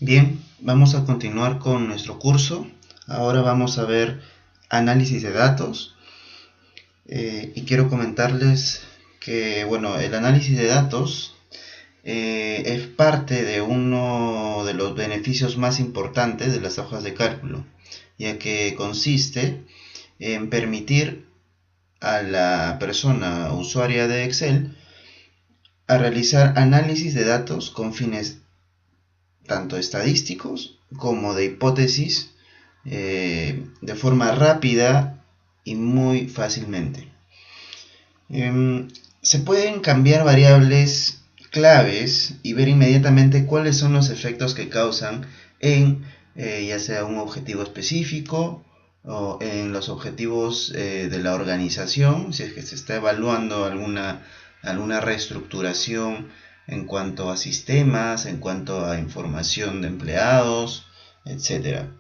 Bien, vamos a continuar con nuestro curso. Ahora vamos a ver análisis de datos. Y quiero comentarles que, bueno, el análisis de datos es parte de uno de los beneficios más importantes de las hojas de cálculo, ya que consiste en permitir a la persona usuaria de Excel a realizar análisis de datos con fines tanto estadísticos como de hipótesis de forma rápida y muy fácilmente. Se pueden cambiar variables claves y ver inmediatamente cuáles son los efectos que causan en ya sea un objetivo específico o en los objetivos de la organización, si es que se está evaluando alguna reestructuración en cuanto a sistemas, en cuanto a información de empleados, etcétera.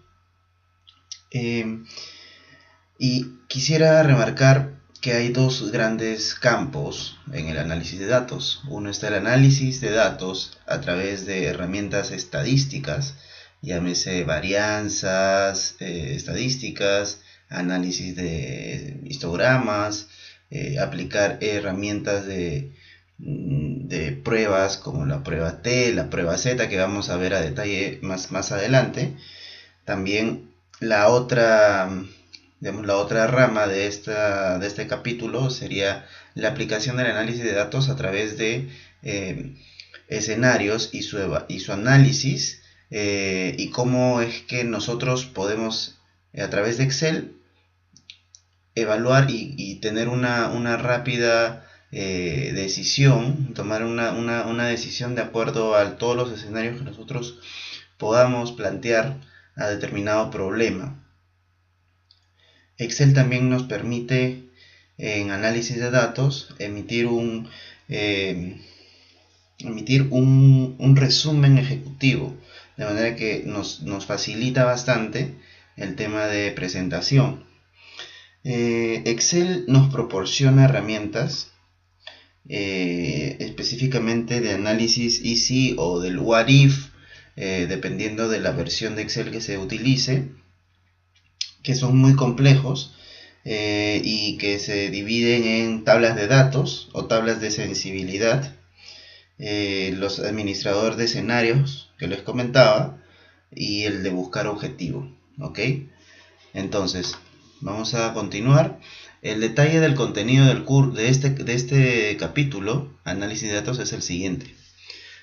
Y quisiera remarcar que hay dos grandes campos en el análisis de datos. Uno está el análisis de datos a través de herramientas estadísticas, llámese varianzas estadísticas, análisis de histogramas, aplicar herramientas de pruebas como la prueba T, la prueba Z, que vamos a ver a detalle más adelante. También la otra, digamos, la otra rama de este capítulo sería la aplicación del análisis de datos a través de escenarios y su análisis, y cómo es que nosotros podemos, a través de Excel, evaluar y tener una rápida decisión, tomar una decisión de acuerdo a todos los escenarios que nosotros podamos plantear a determinado problema. Excel también nos permite en análisis de datos emitir un resumen ejecutivo, de manera que nos facilita bastante el tema de presentación. Excel nos proporciona herramientas específicamente de análisis easy o del what if, dependiendo de la versión de Excel que se utilice, que son muy complejos y que se dividen en tablas de datos o tablas de sensibilidad, los administradores de escenarios que les comentaba y el de buscar objetivo. ¿Ok? Entonces, vamos a continuar. El detalle del contenido de este capítulo, análisis de datos, es el siguiente.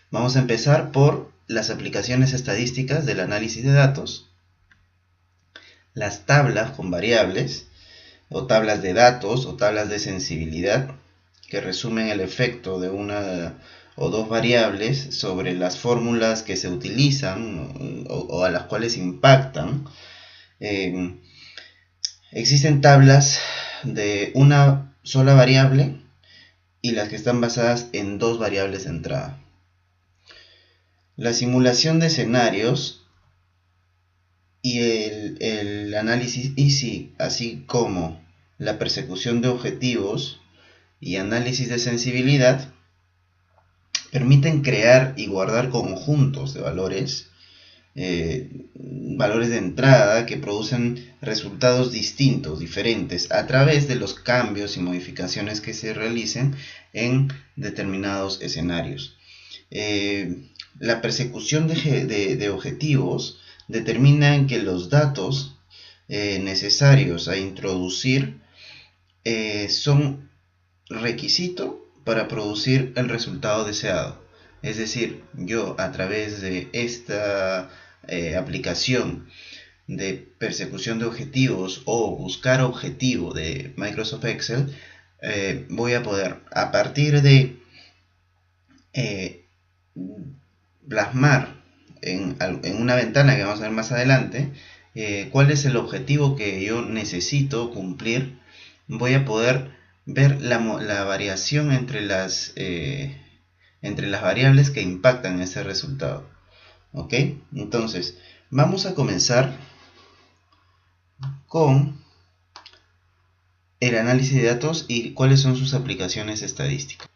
Vamos a empezar por las aplicaciones estadísticas del análisis de datos, las tablas con variables, o tablas de datos, o tablas de sensibilidad, que resumen el efecto de una o dos variables sobre las fórmulas que se utilizan o a las cuales impactan. Existen tablas de una sola variable y las que están basadas en dos variables de entrada. La simulación de escenarios y el análisis easy, así como la persecución de objetivos y análisis de sensibilidad, permiten crear y guardar conjuntos de valores de entrada que producen resultados distintos, diferentes, a través de los cambios y modificaciones que se realicen en determinados escenarios. La persecución de objetivos determina que los datos necesarios a introducir son requisito para producir el resultado deseado. Es decir, yo a través de esta aplicación de persecución de objetivos o buscar objetivo de Microsoft Excel, voy a poder, a partir de plasmar en una ventana que vamos a ver más adelante, cuál es el objetivo que yo necesito cumplir. Voy a poder ver la variación entre las variables que impactan ese resultado. ¿Ok? Entonces, vamos a comenzar con el análisis de datos y cuáles son sus aplicaciones estadísticas.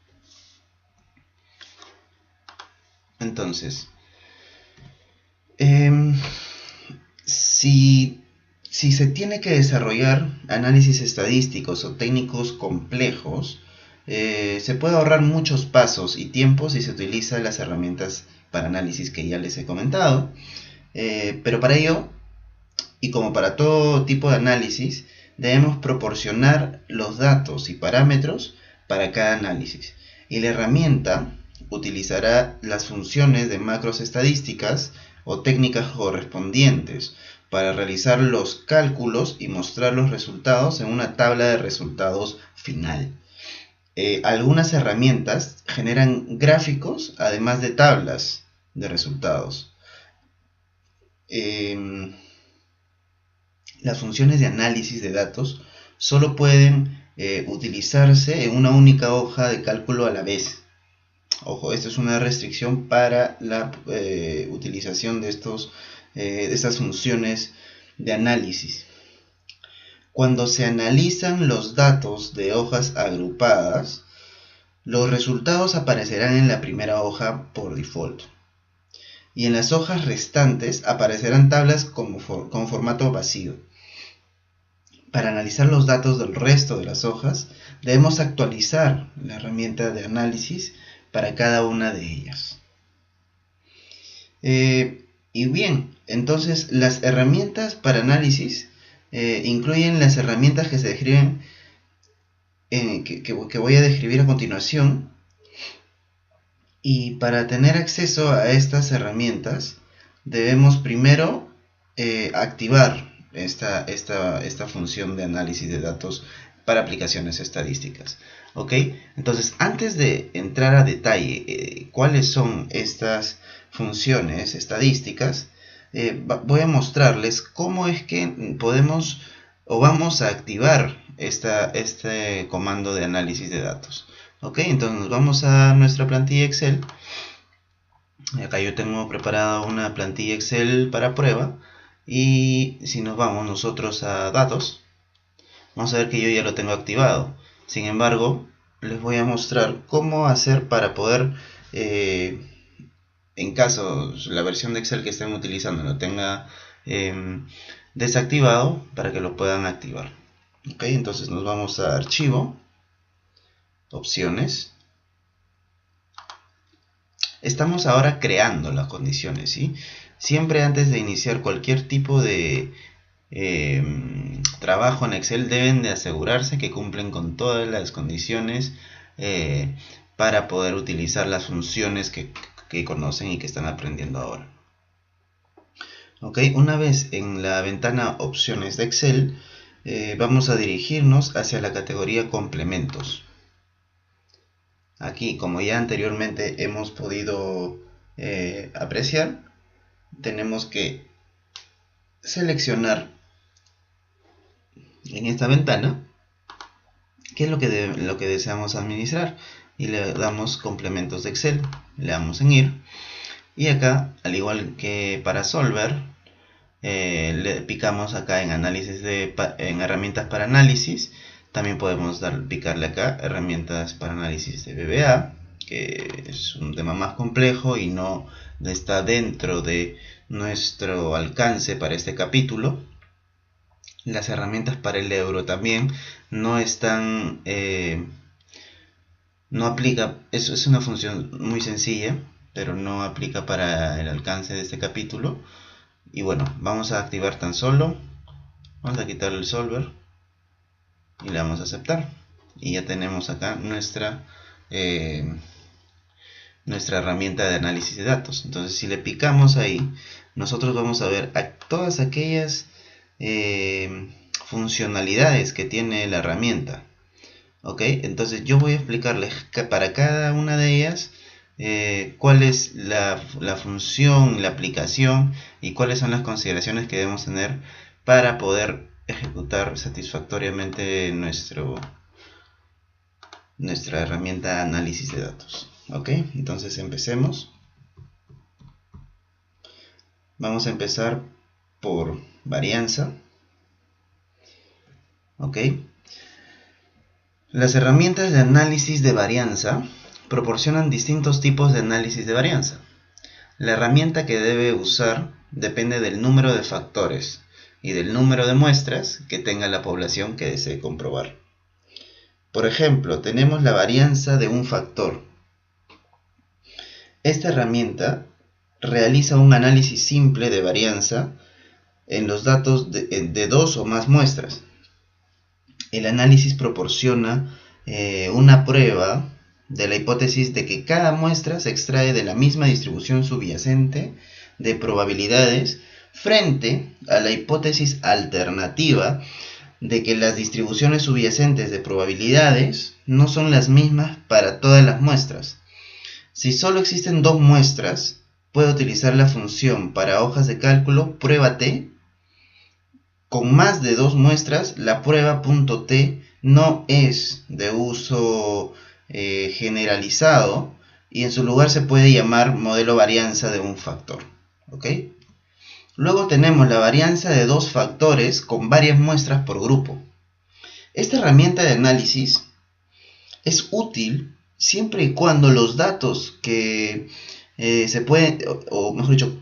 Entonces, Si se tiene que desarrollar análisis estadísticos o técnicos complejos, se puede ahorrar muchos pasos y tiempos si se utilizan las herramientas para análisis que ya les he comentado. Pero para ello, y como para todo tipo de análisis, debemos proporcionar los datos y parámetros para cada análisis. Y la herramienta utilizará las funciones de macros estadísticas o técnicas correspondientes para realizar los cálculos y mostrar los resultados en una tabla de resultados final. Algunas herramientas generan gráficos además de tablas de resultados. Las funciones de análisis de datos solo pueden utilizarse en una única hoja de cálculo a la vez. Ojo, esto es una restricción para la utilización de estas funciones de análisis. Cuando se analizan los datos de hojas agrupadas, los resultados aparecerán en la primera hoja por default. Y en las hojas restantes aparecerán tablas con formato vacío. Para analizar los datos del resto de las hojas, debemos actualizar la herramienta de análisis para cada una de ellas. Y bien, entonces las herramientas para análisis incluyen las herramientas que se describen, que voy a describir a continuación. Y para tener acceso a estas herramientas, debemos primero activar esta función de análisis de datos para aplicaciones estadísticas. ¿Ok? Entonces, antes de entrar a detalle cuáles son estas funciones estadísticas, voy a mostrarles cómo es que podemos o vamos a activar este comando de análisis de datos. Ok, entonces nos vamos a nuestra plantilla Excel. Acá yo tengo preparada una plantilla Excel para prueba. Y si nos vamos nosotros a datos, vamos a ver que yo ya lo tengo activado. Sin embargo, les voy a mostrar cómo hacer para poder, en caso la versión de Excel que estén utilizando lo tenga desactivado, para que lo puedan activar. Ok, entonces nos vamos a archivo, opciones. Estamos ahora creando las condiciones, ¿sí? Siempre antes de iniciar cualquier tipo de trabajo en Excel deben de asegurarse que cumplen con todas las condiciones para poder utilizar las funciones que conocen y que están aprendiendo ahora. Ok, una vez en la ventana opciones de Excel, vamos a dirigirnos hacia la categoría complementos. Aquí, como ya anteriormente hemos podido apreciar, tenemos que seleccionar en esta ventana qué es lo que deseamos administrar y le damos complementos de Excel, le damos en ir y acá, al igual que para Solver, le picamos acá en análisis en herramientas para análisis. También podemos picarle acá herramientas para análisis de VBA, que es un tema más complejo y no está dentro de nuestro alcance para este capítulo. Las herramientas para el euro también no están, no aplica, es una función muy sencilla, pero no aplica para el alcance de este capítulo. Y bueno, vamos a activar tan solo, vamos a quitar el solver y le damos a aceptar. Y ya tenemos acá nuestra herramienta de análisis de datos. Entonces, si le picamos ahí, nosotros vamos a ver todas aquellas funcionalidades que tiene la herramienta. Ok, entonces yo voy a explicarles para cada una de ellas cuál es la función, la aplicación y cuáles son las consideraciones que debemos tener para poder ejecutar satisfactoriamente nuestra herramienta de análisis de datos. Ok, entonces empecemos. Vamos a empezar por varianza. Ok, las herramientas de análisis de varianza proporcionan distintos tipos de análisis de varianza. La herramienta que debe usar depende del número de factores y del número de muestras que tenga la población que desee comprobar. Por ejemplo, tenemos la varianza de un factor. Esta herramienta realiza un análisis simple de varianza en los datos de dos o más muestras. El análisis proporciona una prueba de la hipótesis de que cada muestra se extrae de la misma distribución subyacente de probabilidades frente a la hipótesis alternativa de que las distribuciones subyacentes de probabilidades no son las mismas para todas las muestras. Si solo existen dos muestras, puede utilizar la función para hojas de cálculo prueba T. Con más de dos muestras, la prueba .t no es de uso generalizado y en su lugar se puede llamar modelo varianza de un factor. ¿Ok? Luego tenemos la varianza de dos factores con varias muestras por grupo. Esta herramienta de análisis es útil siempre y cuando los datos que se pueden, o mejor dicho,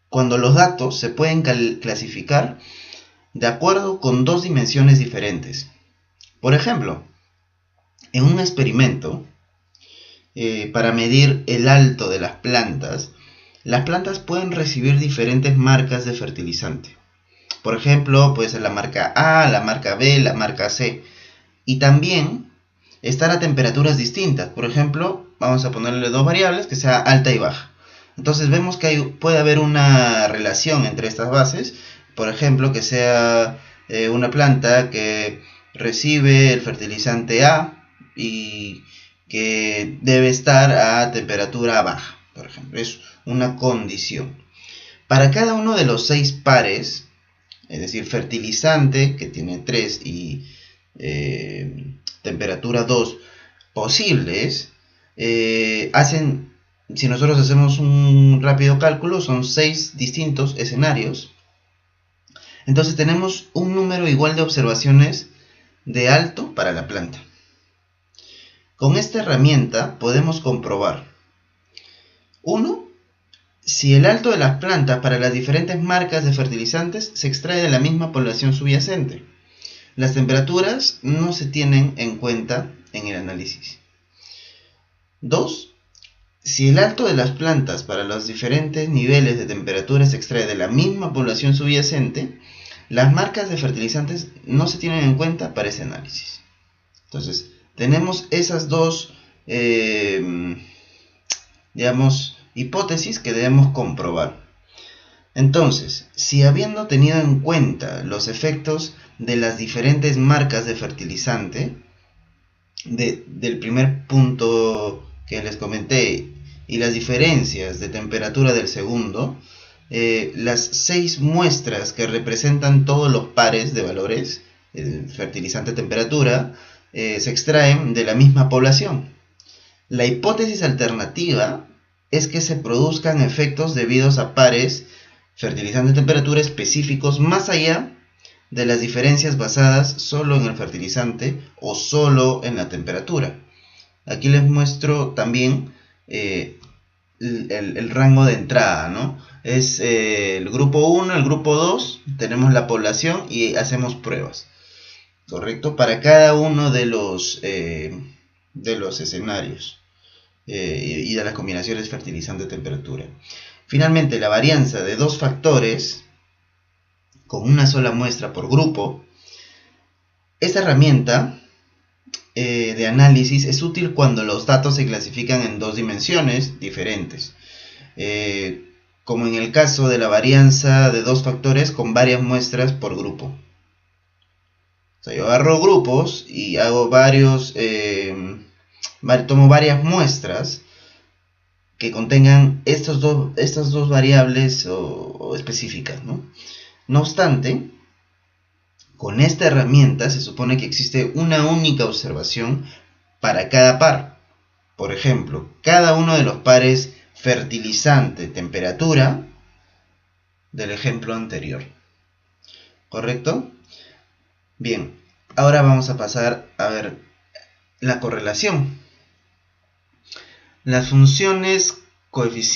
cuando los datos se pueden clasificar de acuerdo con dos dimensiones diferentes. Por ejemplo, en un experimento, para medir el alto de las plantas pueden recibir diferentes marcas de fertilizante. Por ejemplo, puede ser la marca A, la marca B, la marca C. Y también están a temperaturas distintas. Por ejemplo, vamos a ponerle dos variables que sea alta y baja. Entonces vemos que puede haber una relación entre estas bases. Por ejemplo, que sea una planta que recibe el fertilizante A y que debe estar a temperatura baja, por ejemplo. Es una condición. Para cada uno de los 6 pares, es decir, fertilizante, que tiene 3, y temperatura 2 posibles, si nosotros hacemos un rápido cálculo, son 6 distintos escenarios. Entonces tenemos un número igual de observaciones de alto para la planta. Con esta herramienta podemos comprobar 1. Si el alto de las plantas para las diferentes marcas de fertilizantes se extrae de la misma población subyacente. Las temperaturas no se tienen en cuenta en el análisis. 2. Si el alto de las plantas para los diferentes niveles de temperatura se extrae de la misma población subyacente, las marcas de fertilizantes no se tienen en cuenta para ese análisis. Entonces, tenemos esas dos, hipótesis que debemos comprobar. Entonces, si habiendo tenido en cuenta los efectos de las diferentes marcas de fertilizante, del primer punto que les comenté, y las diferencias de temperatura del segundo, las 6 muestras que representan todos los pares de valores, fertilizante, temperatura, se extraen de la misma población. La hipótesis alternativa es que se produzcan efectos debidos a pares fertilizante, temperatura específicos más allá de las diferencias basadas solo en el fertilizante o solo en la temperatura. Aquí les muestro también el rango de entrada, ¿no? Es el grupo 1, el grupo 2, tenemos la población y hacemos pruebas, ¿correcto? Para cada uno de los escenarios y de las combinaciones fertilizante-temperatura. Finalmente, la varianza de dos factores con una sola muestra por grupo. Esta herramienta de análisis es útil cuando los datos se clasifican en dos dimensiones diferentes, como en el caso de la varianza de dos factores con varias muestras por grupo. O sea, yo agarro grupos y hago tomo varias muestras que contengan estas dos variables o específicas, ¿no? No obstante, con esta herramienta se supone que existe una única observación para cada par. Por ejemplo, cada uno de los pares fertilizante-temperatura del ejemplo anterior. ¿Correcto? Bien, ahora vamos a pasar a ver la correlación. Las funciones coef.del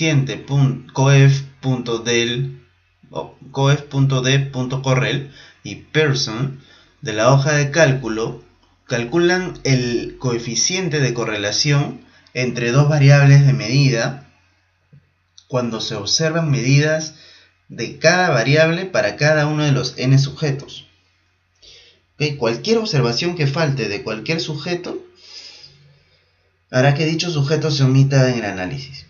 coef.d.correl y Pearson de la hoja de cálculo calculan el coeficiente de correlación entre dos variables de medida cuando se observan medidas de cada variable para cada uno de los n sujetos. ¿Okay? Cualquier observación que falte de cualquier sujeto hará que dicho sujeto se omita en el análisis.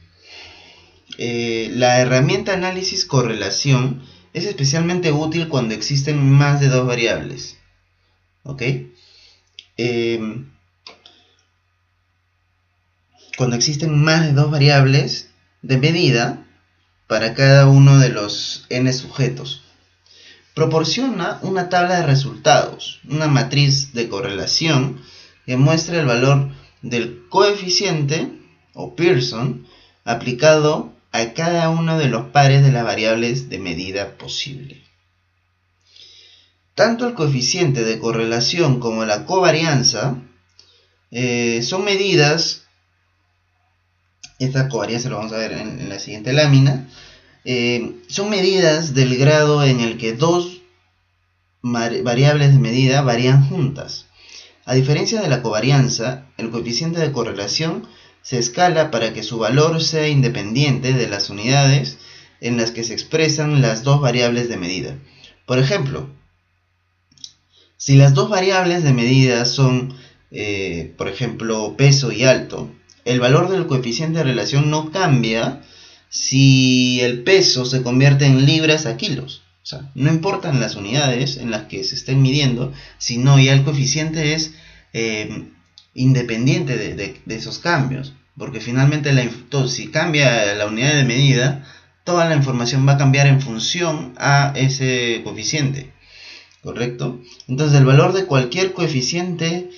La herramienta análisis correlación es especialmente útil cuando existen más de dos variables. ¿Ok? Cuando existen más de dos variables de medida para cada uno de los n sujetos. Proporciona una tabla de resultados, una matriz de correlación que muestra el valor del coeficiente o Pearson aplicado a cada uno de los pares de las variables de medida posible. Tanto el coeficiente de correlación como la covarianza son medidas. Esta covarianza lo vamos a ver en la siguiente lámina. Son medidas del grado en el que dos variables de medida varían juntas. A diferencia de la covarianza, el coeficiente de correlación se escala para que su valor sea independiente de las unidades en las que se expresan las dos variables de medida. Por ejemplo, si las dos variables de medida son, por ejemplo, peso y alto, el valor del coeficiente de relación no cambia si el peso se convierte en libras a kilos. O sea, no importan las unidades en las que se estén midiendo, sino ya el coeficiente es independiente de esos cambios. Porque finalmente si cambia la unidad de medida, toda la información va a cambiar en función a ese coeficiente. ¿Correcto? Entonces el valor de cualquier coeficiente,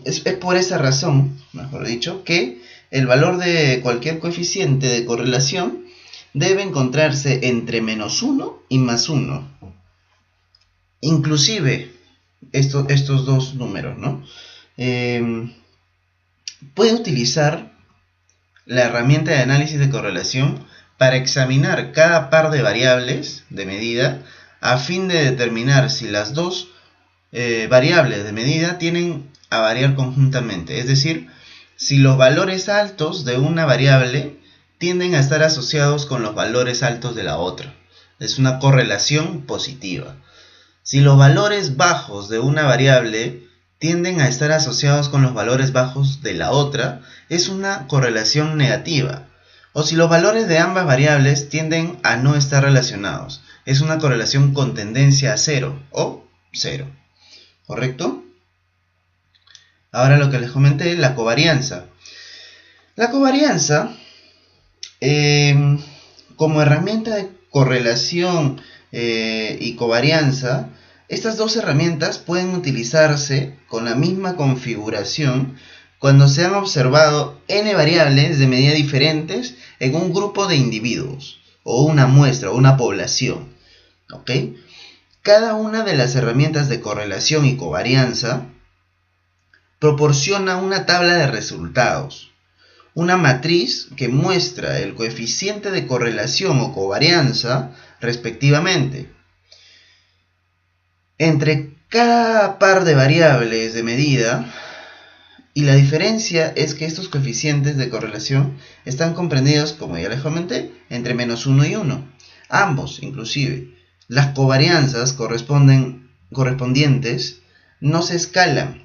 es por esa razón, mejor dicho, que el valor de cualquier coeficiente de correlación debe encontrarse entre -1 y +1. Inclusive estos dos números, ¿no? Puede utilizar la herramienta de análisis de correlación para examinar cada par de variables de medida a fin de determinar si las dos variables de medida tienden a variar conjuntamente. Es decir, si los valores altos de una variable tienden a estar asociados con los valores altos de la otra. Es una correlación positiva. Si los valores bajos de una variable tienden a estar asociados con los valores bajos de la otra, es una correlación negativa. O si los valores de ambas variables tienden a no estar relacionados, es una correlación con tendencia a 0 o 0. ¿Correcto? Ahora lo que les comenté, la covarianza. La covarianza, como herramienta de correlación y covarianza, estas dos herramientas pueden utilizarse con la misma configuración cuando se han observado n variables de medida diferentes en un grupo de individuos, o una muestra, o una población. ¿Ok? Cada una de las herramientas de correlación y covarianza proporciona una tabla de resultados, una matriz que muestra el coeficiente de correlación o covarianza respectivamente entre cada par de variables de medida, y la diferencia es que estos coeficientes de correlación están comprendidos, como ya les comenté, entre -1 y 1, ambos inclusive. Las covarianzas correspondientes no se escalan.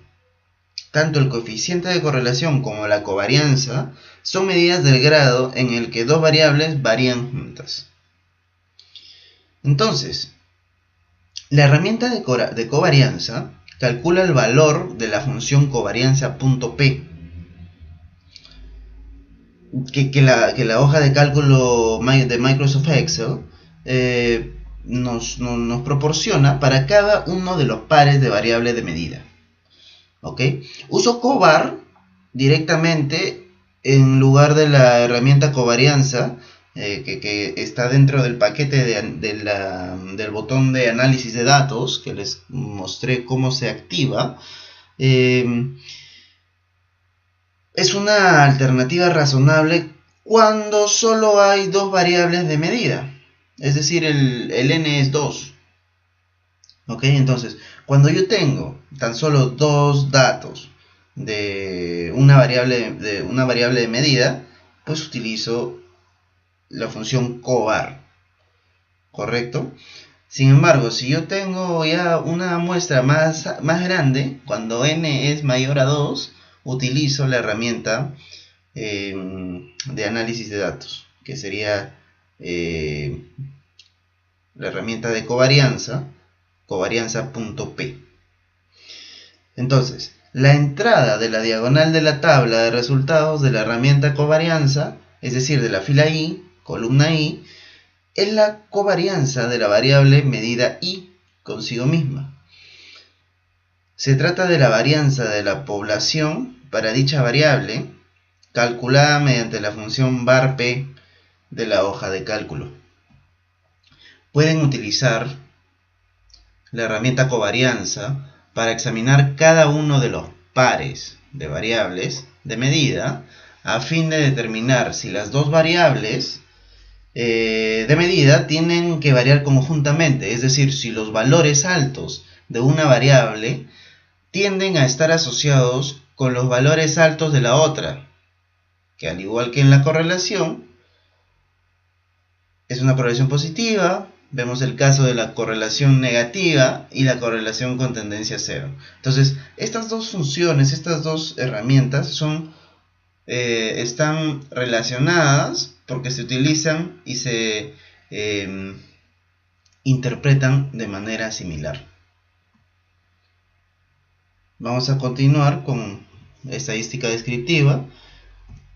Tanto el coeficiente de correlación como la covarianza son medidas del grado en el que dos variables varían juntas. Entonces, la herramienta de covarianza calcula el valor de la función covarianza.p, que la hoja de cálculo de Microsoft Excel nos proporciona para cada uno de los pares de variables de medida. ¿Ok? Uso covar directamente en lugar de la herramienta covarianza que está dentro del paquete del botón de análisis de datos, que les mostré cómo se activa. Es una alternativa razonable cuando solo hay dos variables de medida. es decir, el n es 2. ¿Ok? Entonces, cuando yo tengo tan solo dos datos de una variable de medida, pues utilizo la función covar, ¿correcto? Sin embargo, si yo tengo ya una muestra más grande, cuando n es mayor a 2, utilizo la herramienta de análisis de datos, que sería la herramienta de covarianza, covarianza.p. Entonces, la entrada de la diagonal de la tabla de resultados de la herramienta covarianza, es decir, de la fila I, columna I, es la covarianza de la variable medida I consigo misma. Se trata de la varianza de la población para dicha variable, calculada mediante la función var_p de la hoja de cálculo. Pueden utilizar la herramienta covarianza para examinar cada uno de los pares de variables de medida a fin de determinar si las dos variables de medida tienen que variar conjuntamente, es decir, si los valores altos de una variable tienden a estar asociados con los valores altos de la otra, que al igual que en la correlación, es una correlación positiva. Vemos el caso de la correlación negativa y la correlación con tendencia a cero. Entonces, estas dos funciones, estas dos herramientas están relacionadas porque se utilizan y se interpretan de manera similar. Vamos a continuar con estadística descriptiva.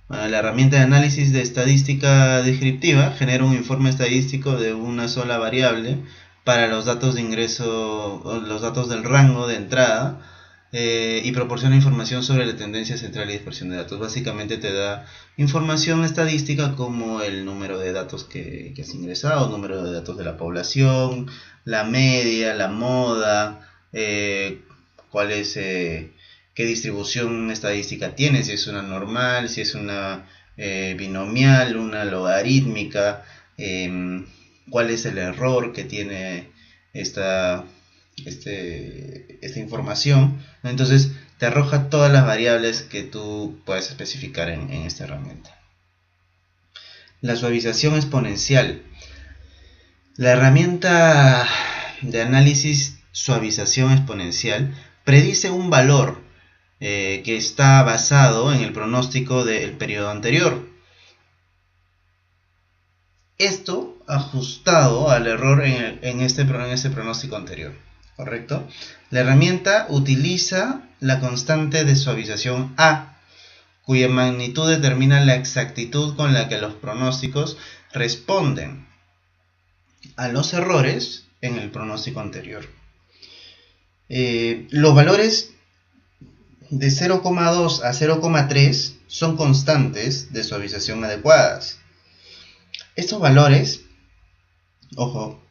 La herramienta de análisis de estadística descriptiva genera un informe estadístico de una sola variable para los datos de ingreso, los datos del rango de entrada, y proporciona información sobre la tendencia central y dispersión de datos. Básicamente te da información estadística como el número de datos que has ingresado, el número de datos de la población, la media, la moda, cuál es... qué distribución estadística tiene, si es una normal, si es una binomial, una logarítmica, cuál es el error que tiene esta información. Entonces te arroja todas las variables que tú puedes especificar en esta herramienta. La suavización exponencial. La herramienta de análisis suavización exponencial predice un valor que está basado en el pronóstico del periodo anterior. Esto ajustado al error en este pronóstico anterior, ¿correcto? La herramienta utiliza la constante de suavización A, cuya magnitud determina la exactitud con la que los pronósticos responden a los errores en el pronóstico anterior. Los valores de 0,2 a 0,3 son constantes de suavización adecuadas. Estos valores, ojo,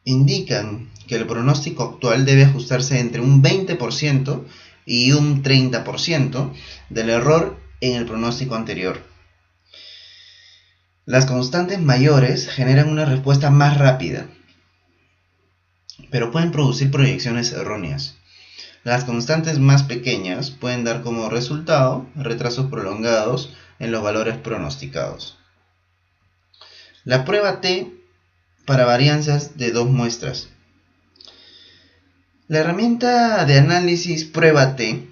indican que el pronóstico actual debe ajustarse entre un 20% y un 30% del error en el pronóstico anterior. Las constantes mayores generan una respuesta más rápida, pero pueden producir proyecciones erróneas. Las constantes más pequeñas pueden dar como resultado retrasos prolongados en los valores pronosticados. La prueba T para varianzas de dos muestras. La herramienta de análisis prueba T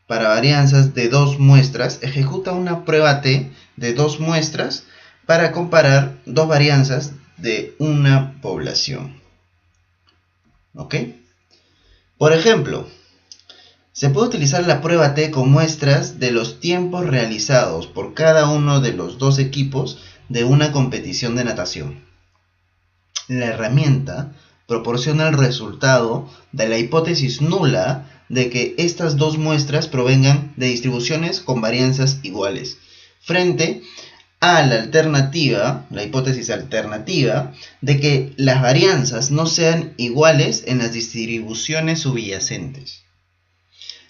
para varianzas de dos muestras ejecuta una prueba T de dos muestras para comparar dos varianzas de una población. ¿Ok? Por ejemplo, se puede utilizar la prueba T con muestras de los tiempos realizados por cada uno de los dos equipos de una competición de natación. La herramienta proporciona el resultado de la hipótesis nula de que estas dos muestras provengan de distribuciones con varianzas iguales, frente a la alternativa, la hipótesis alternativa, de que las varianzas no sean iguales en las distribuciones subyacentes.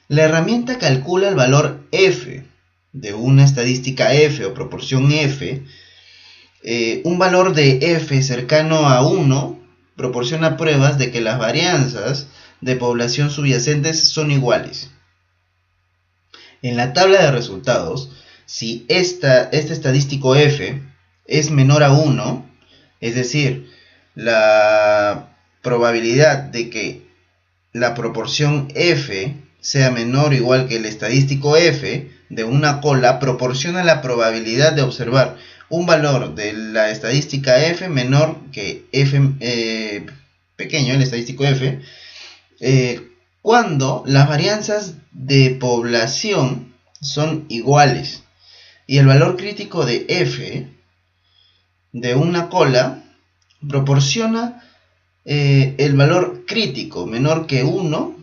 La herramienta calcula el valor f de una estadística f o proporción f un valor de f cercano a 1 proporciona pruebas de que las varianzas de población subyacentes son iguales. En la tabla de resultados, si este estadístico f es menor a 1, es decir, la probabilidad de que la proporción f sea menor o igual que el estadístico f de una cola, proporciona la probabilidad de observar un valor de la estadística f menor que f pequeño, el estadístico f, cuando las varianzas de población son iguales y el valor crítico de f de una cola proporciona el valor crítico menor que 1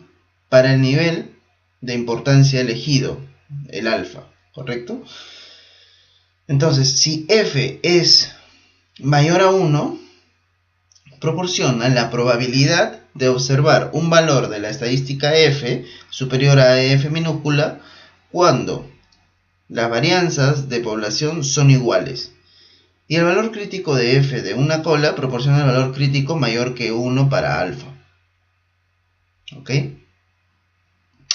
para el nivel de importancia elegido, el alfa, ¿correcto? Entonces, si f es mayor a 1, proporciona la probabilidad de observar un valor de la estadística f superior a f minúscula cuando las varianzas de población son iguales. Y el valor crítico de f de una cola proporciona el valor crítico mayor que 1 para alfa. ¿Ok?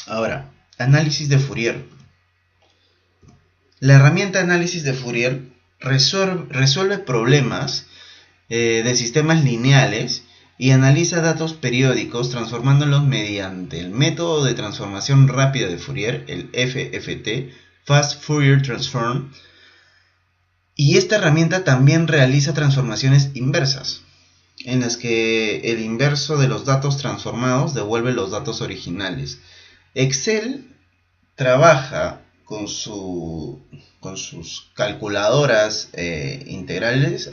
Ahora, análisis de Fourier. La herramienta de análisis de Fourier resuelve problemas de sistemas lineales y analiza datos periódicos transformándolos mediante el método de transformación rápida de Fourier, el FFT, Fast Fourier Transform. Y esta herramienta también realiza transformaciones inversas, en las que el inverso de los datos transformados devuelve los datos originales. Excel trabaja con sus calculadoras integrales,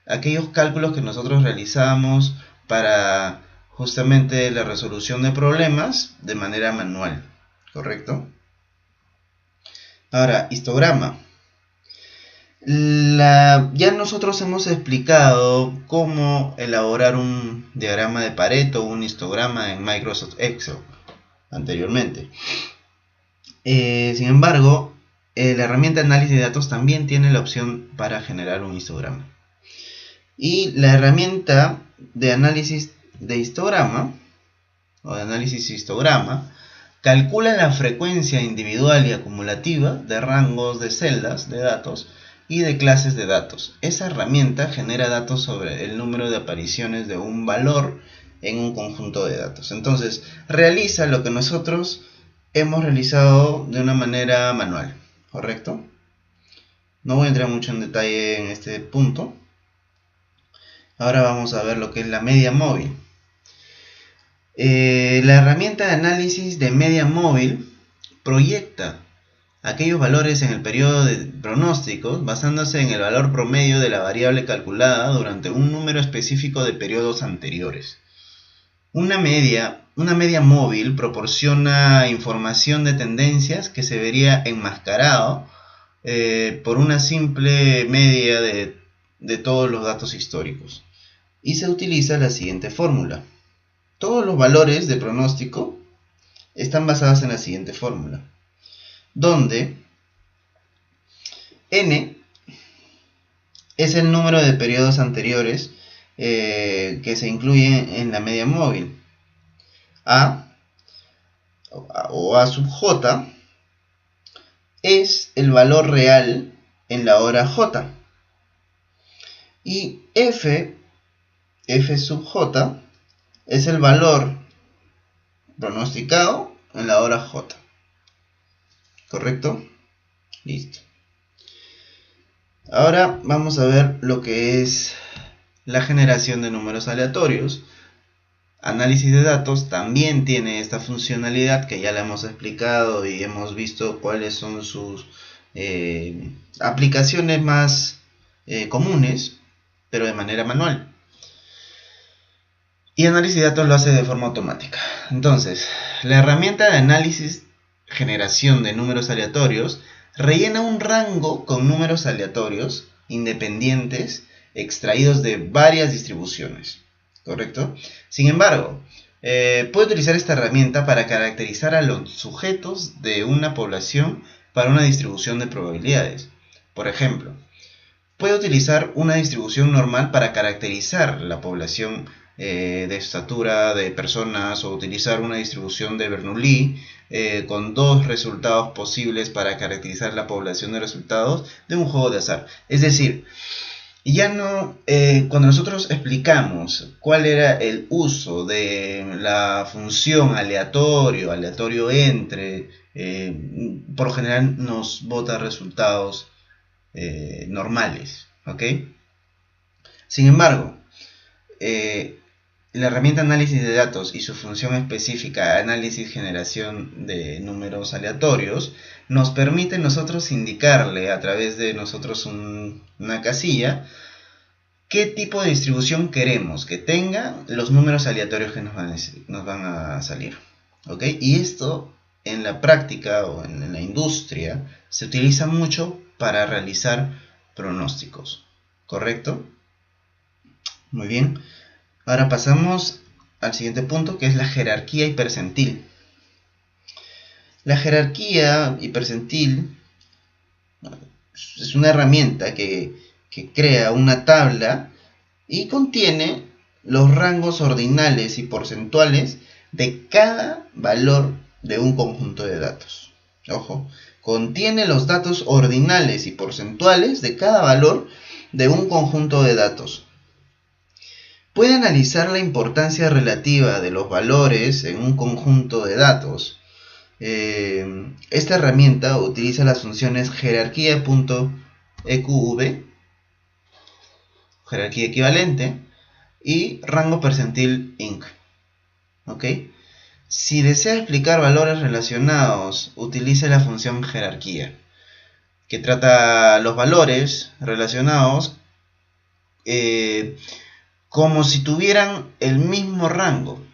aquellos cálculos que nosotros realizamos para justamente la resolución de problemas de manera manual, ¿correcto? Ahora, histograma. Ya nosotros hemos explicado cómo elaborar un diagrama de Pareto, un histograma en Microsoft Excel anteriormente. Sin embargo, la herramienta de análisis de datos también tiene la opción para generar un histograma. Y la herramienta de análisis de histograma, o de análisis histograma, calcula la frecuencia individual y acumulativa de rangos de celdas de datos y de clases de datos. Esa herramienta genera datos sobre el número de apariciones de un valor en un conjunto de datos. Entonces, realiza lo que nosotros hemos realizado de una manera manual, ¿correcto? No voy a entrar mucho en detalle en este punto. Ahora vamos a ver lo que es la media móvil. La herramienta de análisis de media móvil proyecta aquellos valores en el periodo de pronósticos basándose en el valor promedio de la variable calculada durante un número específico de periodos anteriores. Una media móvil proporciona información de tendencias que se vería enmascarado por una simple media de todos los datos históricos. Y se utiliza la siguiente fórmula. Todos los valores de pronóstico están basados en la siguiente fórmula, donde n es el número de periodos anteriores que se incluyen en la media móvil. A sub j es el valor real en la hora j. Y f sub j es el valor pronosticado en la hora j. ¿Correcto? Listo. Ahora vamos a ver lo que es la generación de números aleatorios. Análisis de datos también tiene esta funcionalidad que ya la hemos explicado y hemos visto cuáles son sus aplicaciones más comunes, pero de manera manual. Y análisis de datos lo hace de forma automática. Entonces, la herramienta de análisis generación de números aleatorios rellena un rango con números aleatorios independientes extraídos de varias distribuciones, ¿correcto? Sin embargo, puede utilizar esta herramienta para caracterizar a los sujetos de una población para una distribución de probabilidades. Por ejemplo, puede utilizar una distribución normal para caracterizar la población de estatura de personas, o utilizar una distribución de Bernoulli con dos resultados posibles para caracterizar la población de resultados de un juego de azar. Es decir, ya no, cuando nosotros explicamos cuál era el uso de la función aleatorio entre, por lo general nos bota resultados normales, ¿ok? Sin embargo, la herramienta análisis de datos y su función específica, análisis generación de números aleatorios, nos permite nosotros indicarle a través de nosotros una casilla qué tipo de distribución queremos que tenga los números aleatorios que nos van a salir, ¿ok? Y esto en la práctica o en la industria se utiliza mucho para realizar pronósticos, ¿correcto? Muy bien. Ahora pasamos al siguiente punto, que es la jerarquía hipercentil. La jerarquía hipercentil es una herramienta que crea una tabla y contiene los rangos ordinales y porcentuales de cada valor de un conjunto de datos. Ojo, contiene los datos ordinales y porcentuales de cada valor de un conjunto de datos. Puede analizar la importancia relativa de los valores en un conjunto de datos. Esta herramienta utiliza las funciones jerarquía.eqv, jerarquía equivalente, y rango percentil inc. ¿Ok? Si desea explicar valores relacionados, utilice la función jerarquía, que trata los valores relacionados como si tuvieran el mismo rango,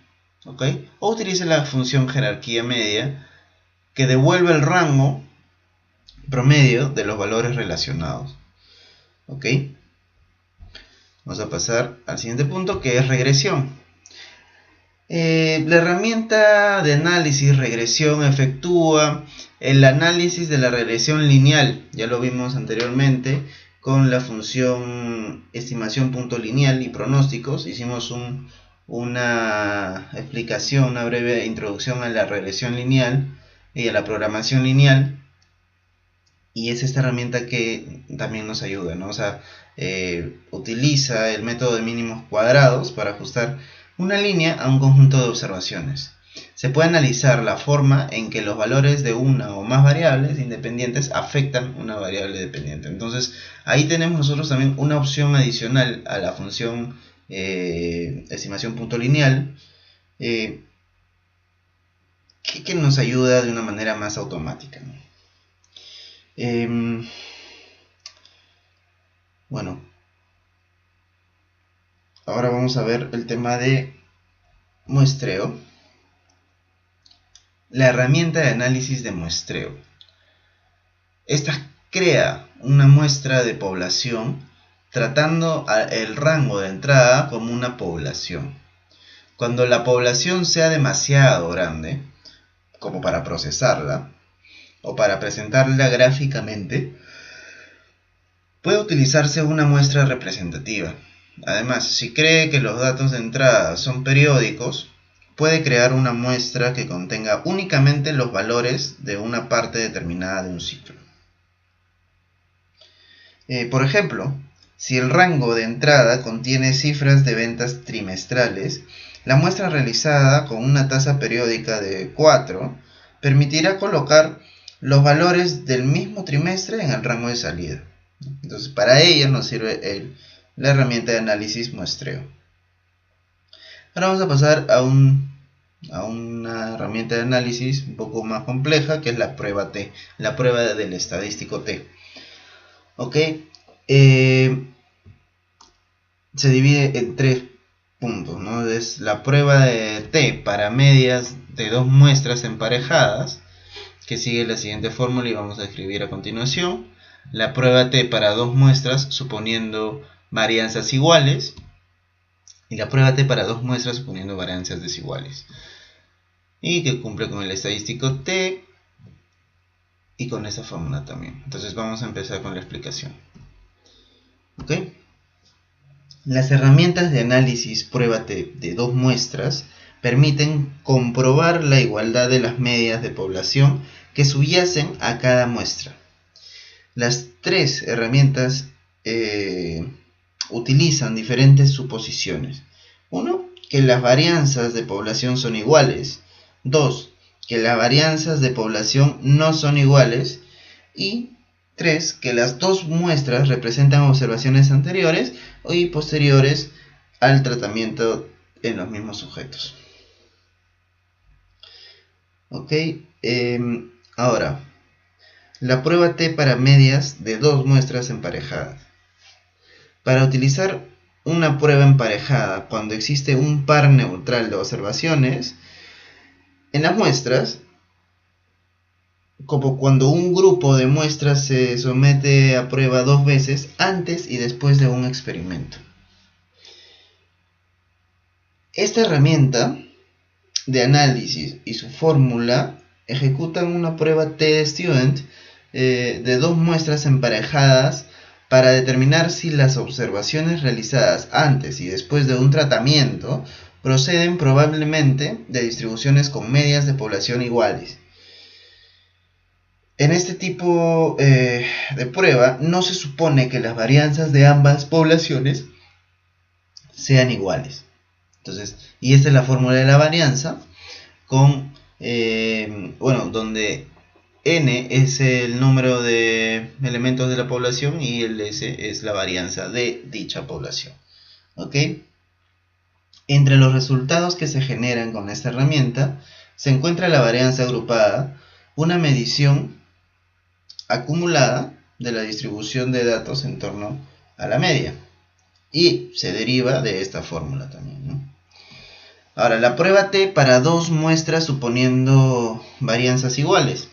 ¿ok? O utilice la función jerarquía media, que devuelve el rango promedio de los valores relacionados, ¿ok? Vamos a pasar al siguiente punto, que es regresión. La herramienta de análisis regresión efectúa el análisis de la regresión lineal, ya lo vimos anteriormente, con la función estimación punto lineal y pronósticos. Hicimos una explicación, una breve introducción a la regresión lineal y a la programación lineal, y es esta herramienta que también nos ayuda, ¿no? O sea, utiliza el método de mínimos cuadrados para ajustar una línea a un conjunto de observaciones. Se puede analizar la forma en que los valores de una o más variables independientes afectan una variable dependiente. Entonces, ahí tenemos nosotros también una opción adicional a la función estimación punto lineal, que nos ayuda de una manera más automática, ¿no? Bueno, ahora vamos a ver el tema de muestreo. La herramienta de análisis de muestreo. Esta crea una muestra de población tratando el rango de entrada como una población. Cuando la población sea demasiado grande como para procesarla o para presentarla gráficamente, puede utilizarse una muestra representativa. Además, si cree que los datos de entrada son periódicos, puede crear una muestra que contenga únicamente los valores de una parte determinada de un ciclo. Por ejemplo, si el rango de entrada contiene cifras de ventas trimestrales, la muestra realizada con una tasa periódica de 4 permitirá colocar los valores del mismo trimestre en el rango de salida. Entonces, para ella nos sirve la herramienta de análisis muestreo. Ahora vamos a pasar a una herramienta de análisis un poco más compleja, que es la prueba T, la prueba del estadístico T. ¿Ok? Se divide en 3 puntos, ¿no? Es la prueba de T para medias de dos muestras emparejadas, que sigue la siguiente fórmula y vamos a escribir a continuación. La prueba T para dos muestras suponiendo varianzas iguales, y la prueba T para dos muestras suponiendo varianzas desiguales, y que cumple con el estadístico T y con esa fórmula también. Entonces vamos a empezar con la explicación. ¿Ok? Las herramientas de análisis prueba de dos muestras permiten comprobar la igualdad de las medias de población que subyacen a cada muestra. Las tres herramientas utilizan diferentes suposiciones. 1. Que las varianzas de población son iguales. 2. Que las varianzas de población no son iguales. Y 3. Que las dos muestras representan observaciones anteriores y posteriores al tratamiento en los mismos sujetos. Ok, ahora, la prueba T para medias de dos muestras emparejadas. Para utilizar una prueba emparejada cuando existe un par neutral de observaciones, en las muestras, como cuando un grupo de muestras se somete a prueba dos veces antes y después de un experimento. Esta herramienta de análisis y su fórmula ejecutan una prueba T-Student de dos muestras emparejadas para determinar si las observaciones realizadas antes y después de un tratamiento proceden probablemente de distribuciones con medias de población iguales. En este tipo de prueba no se supone que las varianzas de ambas poblaciones sean iguales. Entonces, y esta es la fórmula de la varianza con, donde n es el número de elementos de la población y el s es la varianza de dicha población. ¿Ok? Entre los resultados que se generan con esta herramienta se encuentra la varianza agrupada, una medición acumulada de la distribución de datos en torno a la media. Y se deriva de esta fórmula también, ¿no? Ahora, la prueba T para dos muestras suponiendo varianzas iguales.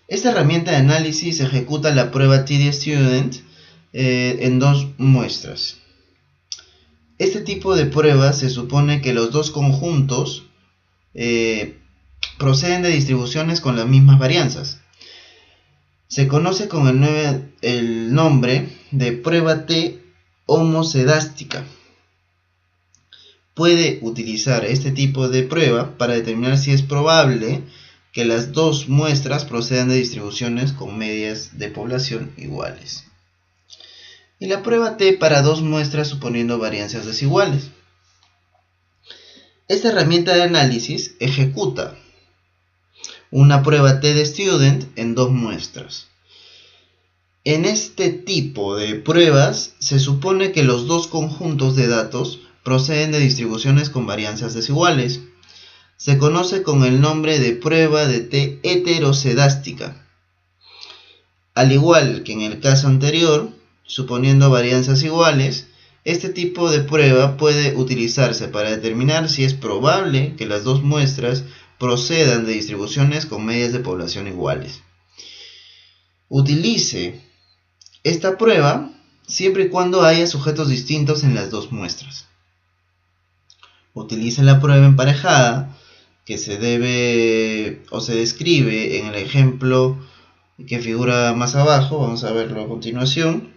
Esta herramienta de análisis ejecuta la prueba TD-Student en dos muestras. Este tipo de prueba se supone que los dos conjuntos proceden de distribuciones con las mismas varianzas. Se conoce con el nombre de prueba T homocedástica. Puede utilizar este tipo de prueba para determinar si es probable que las dos muestras procedan de distribuciones con medias de población iguales. Y la prueba T para dos muestras suponiendo varianzas desiguales. Esta herramienta de análisis ejecuta una prueba T-Student en dos muestras. En este tipo de pruebas se supone que los dos conjuntos de datos proceden de distribuciones con varianzas desiguales. Se conoce con el nombre de prueba de T heterocedástica. Al igual que en el caso anterior, suponiendo varianzas iguales, este tipo de prueba puede utilizarse para determinar si es probable que las dos muestras procedan de distribuciones con medias de población iguales. Utilice esta prueba siempre y cuando haya sujetos distintos en las dos muestras. Utilice la prueba emparejada que se debe o se describe en el ejemplo que figura más abajo. Vamos a verlo a continuación.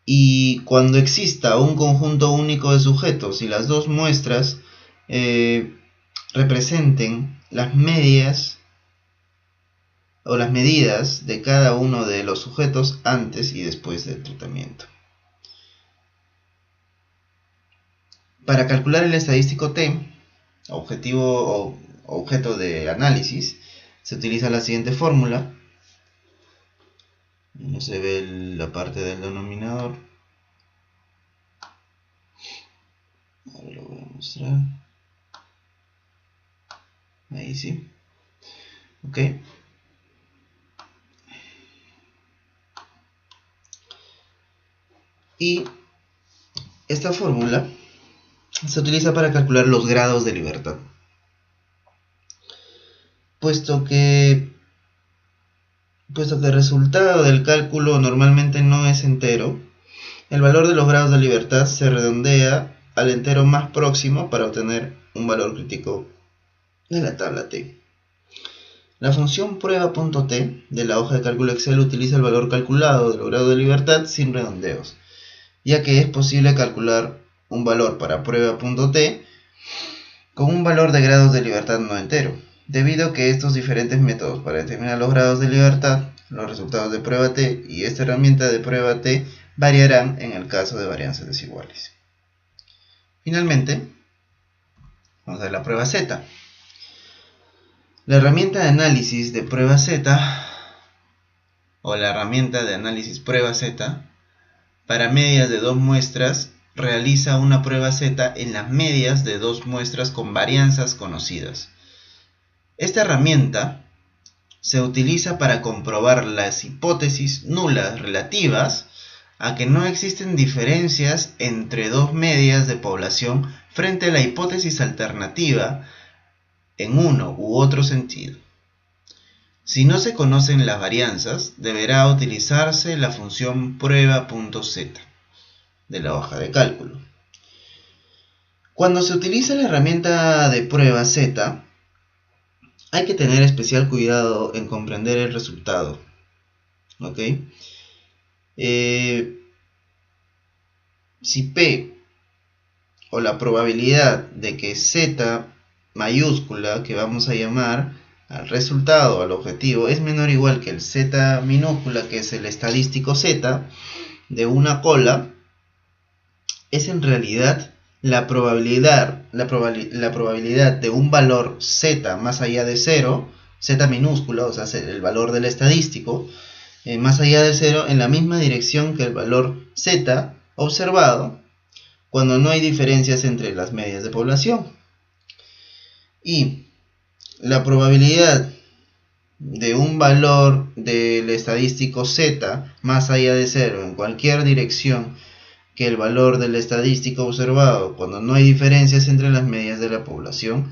Y cuando exista un conjunto único de sujetos y las dos muestras representen las medias o las medidas de cada uno de los sujetos antes y después del tratamiento. Para calcular el estadístico T, objetivo o objeto de análisis, se utiliza la siguiente fórmula. No se ve la parte del denominador. Ahora lo voy a mostrar. Ahí sí. Ok. Y esta fórmula se utiliza para calcular los grados de libertad. Puesto que el resultado del cálculo normalmente no es entero, el valor de los grados de libertad se redondea al entero más próximo para obtener un valor crítico de la tabla T. La función prueba.t de la hoja de cálculo Excel utiliza el valor calculado del grado de libertad sin redondeos, ya que es posible calcular un valor para prueba.t con un valor de grados de libertad no entero, debido a que estos diferentes métodos para determinar los grados de libertad, los resultados de prueba t y esta herramienta de prueba t variarán en el caso de varianzas desiguales. Finalmente, vamos a ver la prueba z. La herramienta de análisis de prueba z o la herramienta de análisis prueba z para medias de dos muestras realiza una prueba z en las medias de dos muestras con varianzas conocidas. Esta herramienta se utiliza para comprobar las hipótesis nulas relativas a que no existen diferencias entre dos medias de población frente a la hipótesis alternativa en uno u otro sentido. Si no se conocen las varianzas, deberá utilizarse la función prueba.z de la hoja de cálculo. Cuando se utiliza la herramienta de prueba z, hay que tener especial cuidado en comprender el resultado. ¿Ok? Si P o la probabilidad de que Z mayúscula, que vamos a llamar al resultado, al objetivo, es menor o igual que el Z minúscula, que es el estadístico Z de una cola, es en realidad la probabilidad de un valor Z más allá de 0, Z minúscula, o sea, el valor del estadístico, más allá de 0 en la misma dirección que el valor Z observado cuando no hay diferencias entre las medias de población. Y la probabilidad de un valor del estadístico Z más allá de 0 en cualquier dirección que el valor del estadístico observado cuando no hay diferencias entre las medias de la población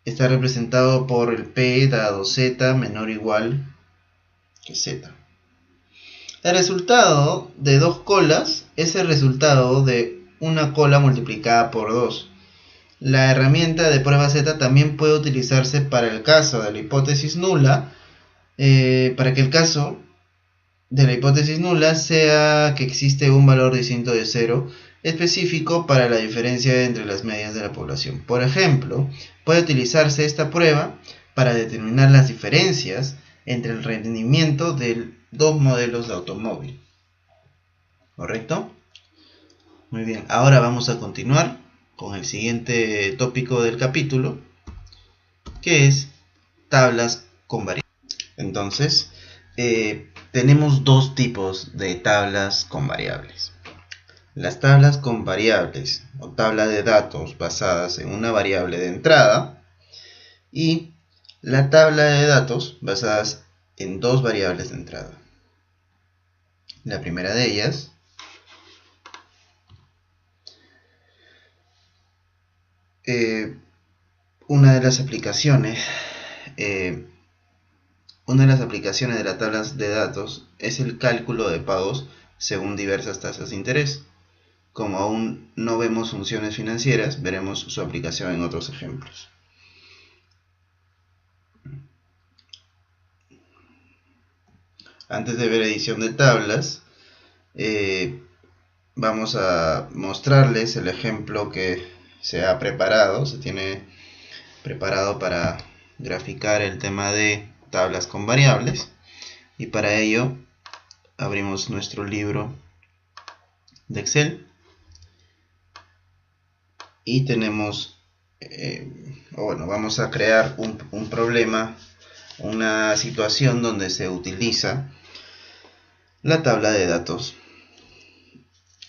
está representado por el P dado Z menor o igual que Z. El resultado de dos colas es el resultado de una cola multiplicada por 2. La herramienta de prueba Z también puede utilizarse para el caso de la hipótesis nula, para que el caso de la hipótesis nula sea que existe un valor distinto de 0 específico para la diferencia entre las medias de la población. Por ejemplo, puede utilizarse esta prueba para determinar las diferencias entre el rendimiento de dos modelos de automóvil. ¿Correcto? Muy bien, ahora vamos a continuar con el siguiente tópico del capítulo, que es tablas con variables. Entonces, tenemos dos tipos de tablas con variables. Las tablas con variables o tabla de datos basadas en una variable de entrada y la tabla de datos basadas en dos variables de entrada. La primera de ellas una de las aplicaciones de las tablas de datos es el cálculo de pagos según diversas tasas de interés. Como aún no vemos funciones financieras, veremos su aplicación en otros ejemplos. Antes de ver edición de tablas, vamos a mostrarles el ejemplo que se ha preparado. Se tiene preparado para graficar el tema de tablas con variables, y para ello abrimos nuestro libro de Excel y tenemos vamos a crear un problema, una situación donde se utiliza la tabla de datos.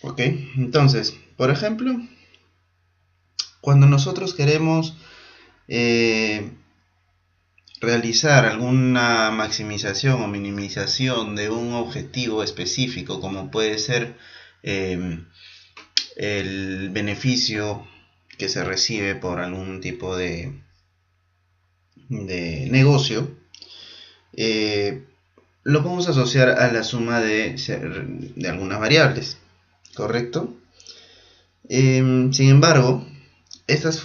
Ok, entonces, por ejemplo, cuando nosotros queremos realizar alguna maximización o minimización de un objetivo específico, como puede ser el beneficio que se recibe por algún tipo de negocio, lo podemos asociar a la suma de algunas variables, ¿correcto? Sin embargo, estas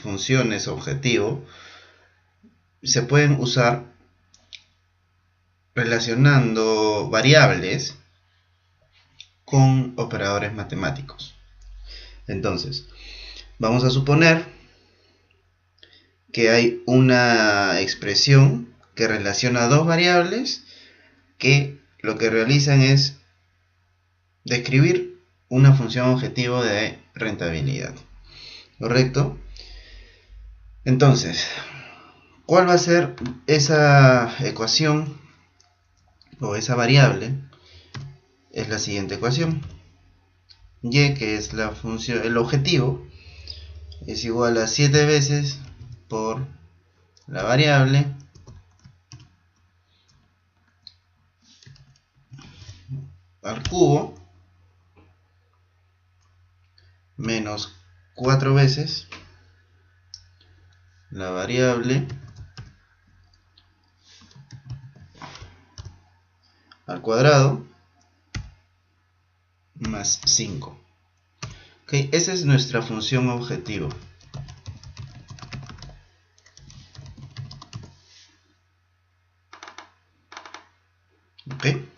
funciones objetivo se pueden usar relacionando variables con operadores matemáticos. Entonces, vamos a suponer que hay una expresión que relaciona dos variables que lo que realizan es describir una función objetivo de rentabilidad. ¿Correcto? Entonces, ¿cuál va a ser esa ecuación o esa variable? Es la siguiente ecuación. Y, que es la función, el objetivo, es igual a 7 veces por la variable al cubo menos 4 veces la variable al cuadrado más 5. ¿Okay? Esa es nuestra función objetivo. ¿Okay?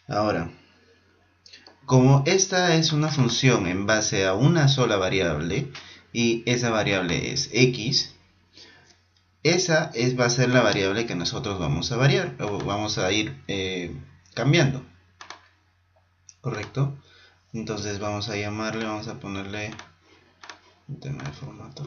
Ahora, como esta es una función en base a una sola variable y esa variable es x, esa va a ser la variable que nosotros vamos a variar o vamos a ir cambiando. ¿Correcto? Entonces vamos a ponerle un tema de formato.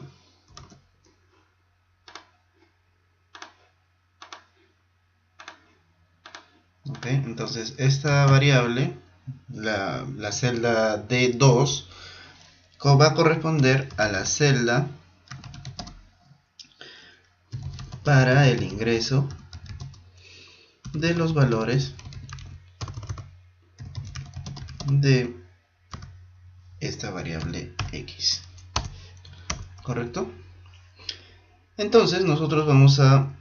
Ok, entonces esta variable, la celda D2, va a corresponder a la celda para el ingreso de los valores de esta variable x. ¿Correcto? Entonces nosotros vamos a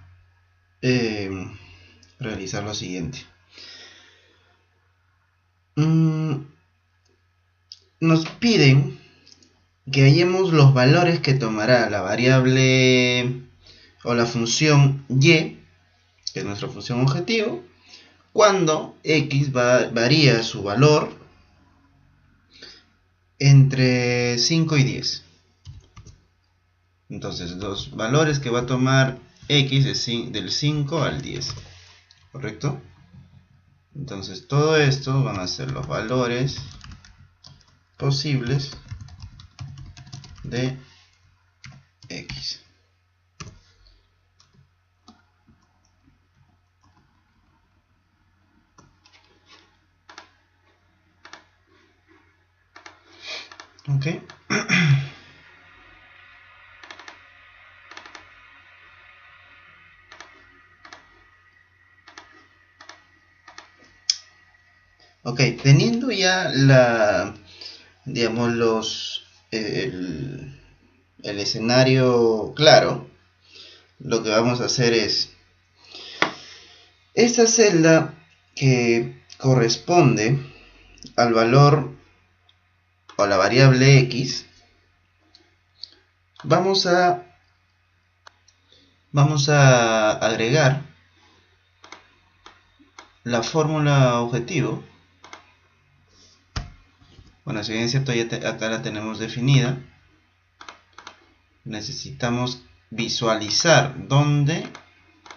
realizar lo siguiente. Nos piden que hallemos los valores que tomará la variable o la función y, que es nuestra función objetivo, cuando x varía su valor entre 5 y 10. Entonces los valores que va a tomar x es del 5 al 10. ¿Correcto? Entonces todo esto van a ser los valores posibles de x. ¿Ok? Ok, teniendo ya digamos, el escenario claro, lo que vamos a hacer es esta celda que corresponde al valor o a la variable x, vamos a agregar la fórmula objetivo. Bueno, si bien es cierto, ya acá la tenemos definida, necesitamos visualizar dónde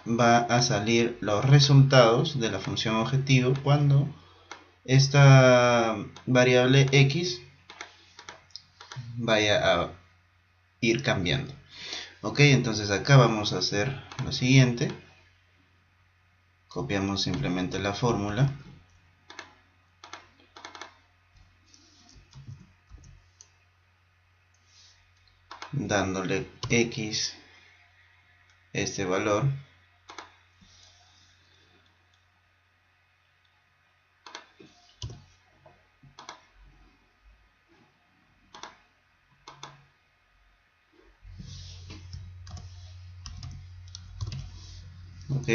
va a salir los resultados de la función objetivo cuando esta variable x vaya a ir cambiando. Ok, entonces acá vamos a hacer lo siguiente. Copiamos simplemente la fórmula. Dándole x este valor. Ok.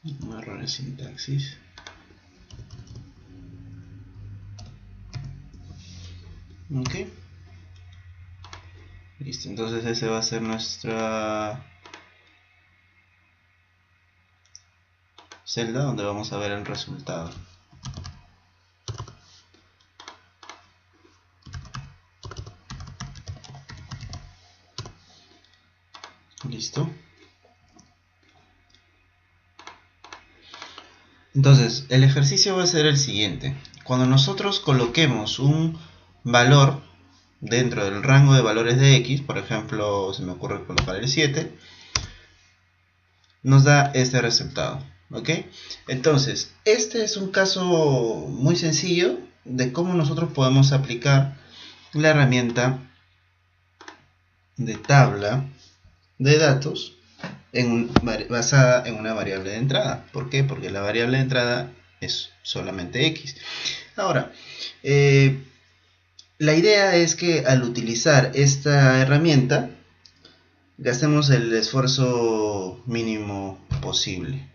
Un error de sintaxis. Ok. Listo, entonces ese va a ser nuestra celda donde vamos a ver el resultado. Listo. Entonces, el ejercicio va a ser el siguiente. Cuando nosotros coloquemos un valor dentro del rango de valores de x, por ejemplo, se me ocurre colocar el 7, nos da este resultado. ¿Ok? Entonces, este es un caso muy sencillo de cómo nosotros podemos aplicar la herramienta de tabla de datos basada en una variable de entrada. ¿Por qué? Porque la variable de entrada es solamente x. Ahora, la idea es que al utilizar esta herramienta gastemos el esfuerzo mínimo posible.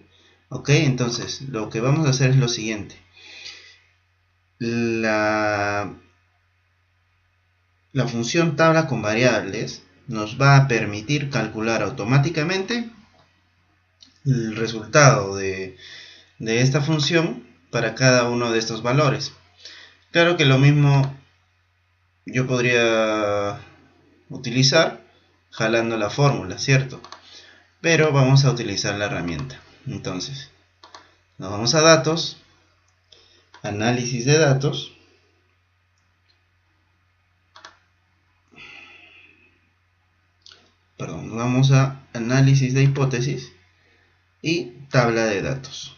Ok, entonces lo que vamos a hacer es lo siguiente. La función tabla con variables nos va a permitir calcular automáticamente el resultado de esta función para cada uno de estos valores. Claro que lo mismo yo podría utilizar jalando la fórmula, ¿cierto? Pero vamos a utilizar la herramienta. Entonces, nos vamos a datos, análisis de datos, nos vamos a análisis de hipótesis y tabla de datos.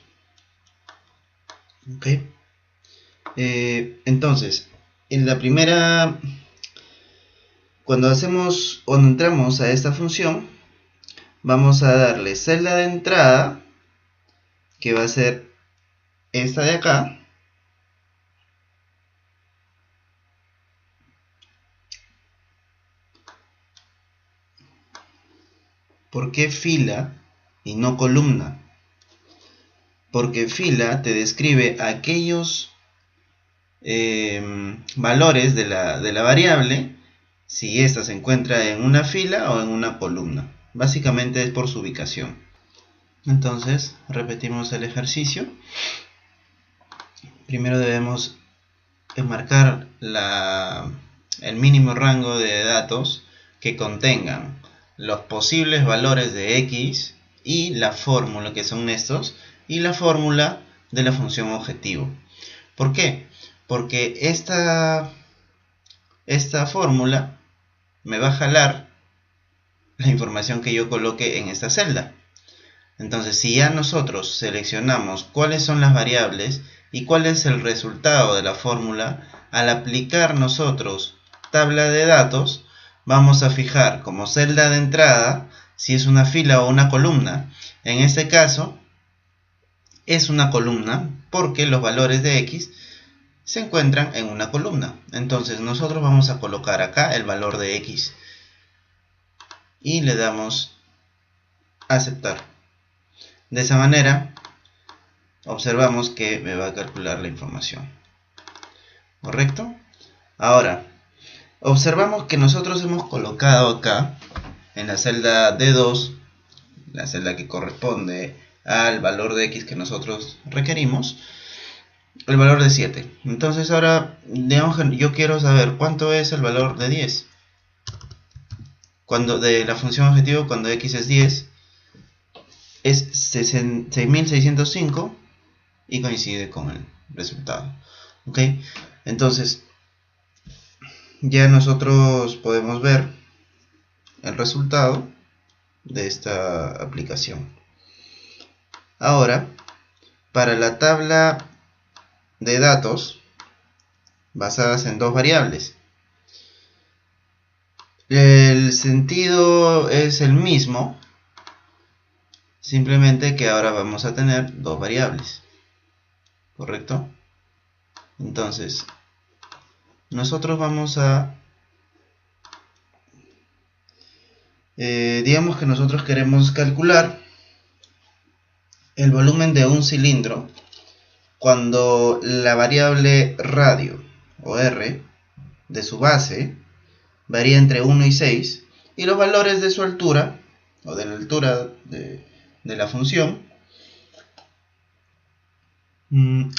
¿Ok? Entonces, en la primera, cuando entramos a esta función, vamos a darle celda de entrada, que va a ser esta de acá, ¿por qué fila y no columna? Porque fila te describe aquellos valores de la variable si ésta se encuentra en una fila o en una columna. Básicamente es por su ubicación. Entonces, repetimos el ejercicio. Primero debemos enmarcar el mínimo rango de datos que contengan los posibles valores de x y la fórmula, que son estos, y la fórmula de la función objetivo. ¿Por qué? Porque esta fórmula me va a jalar la información que yo coloque en esta celda. Entonces, si ya nosotros seleccionamos cuáles son las variables y cuál es el resultado de la fórmula, al aplicar nosotros tabla de datos, vamos a fijar como celda de entrada si es una fila o una columna. En este caso, es una columna porque los valores de x se encuentran en una columna. Entonces, nosotros vamos a colocar acá el valor de x y le damos a aceptar. De esa manera, observamos que me va a calcular la información. ¿Correcto? Ahora, observamos que nosotros hemos colocado acá, en la celda D2, la celda que corresponde al valor de x que nosotros requerimos, el valor de 7. Entonces ahora, digamos que yo quiero saber cuánto es el valor de 10. De la función objetivo, cuando x es 10, es 6605 y coincide con el resultado. ¿Ok? Entonces, ya nosotros podemos ver el resultado de esta aplicación. Ahora, para la tabla de datos basadas en dos variables, el sentido es el mismo, simplemente que ahora vamos a tener dos variables. ¿Correcto? Entonces, nosotros vamos a digamos que nosotros queremos calcular el volumen de un cilindro cuando la variable radio o R de su base varía entre 1 y 6 y los valores de su altura o de la altura de la función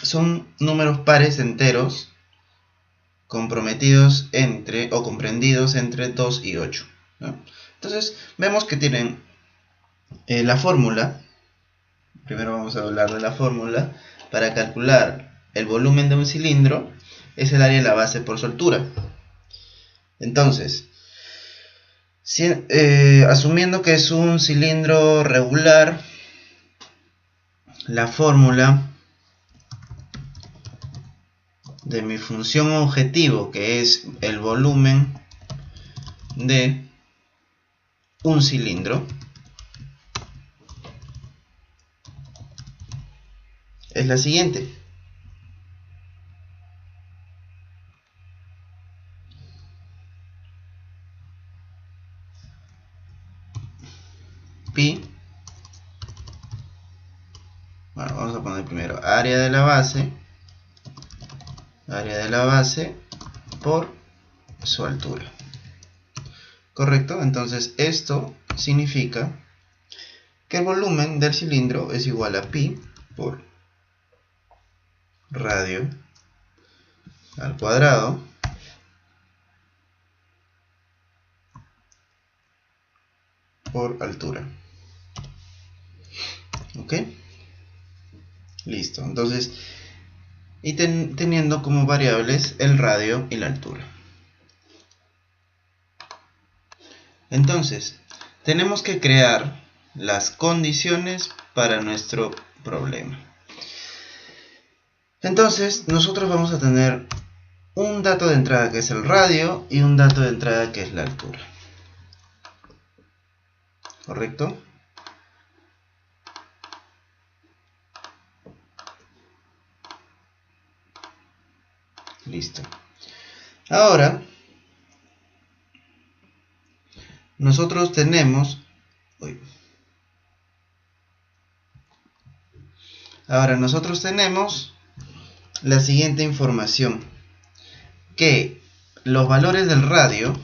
son números pares enteros comprometidos entre o comprendidos entre 2 y 8, ¿no? Entonces vemos que tienen la fórmula. Primero vamos a hablar de la fórmula. Para calcular el volumen de un cilindro es el área de la base por su altura. Entonces, asumiendo que es un cilindro regular, la fórmula de mi función objetivo, que es el volumen de un cilindro, es la siguiente. Pi, bueno, vamos a poner primero área de la base por su altura. ¿Correcto? Entonces esto significa que el volumen del cilindro es igual a pi por radio al cuadrado por altura. ¿Ok? Listo. Entonces, y teniendo como variables el radio y la altura. Entonces, tenemos que crear las condiciones para nuestro problema. Entonces, nosotros vamos a tener un dato de entrada que es el radio y un dato de entrada que es la altura. ¿Correcto? Listo. Ahora, nosotros tenemos... la siguiente información, que los valores del radio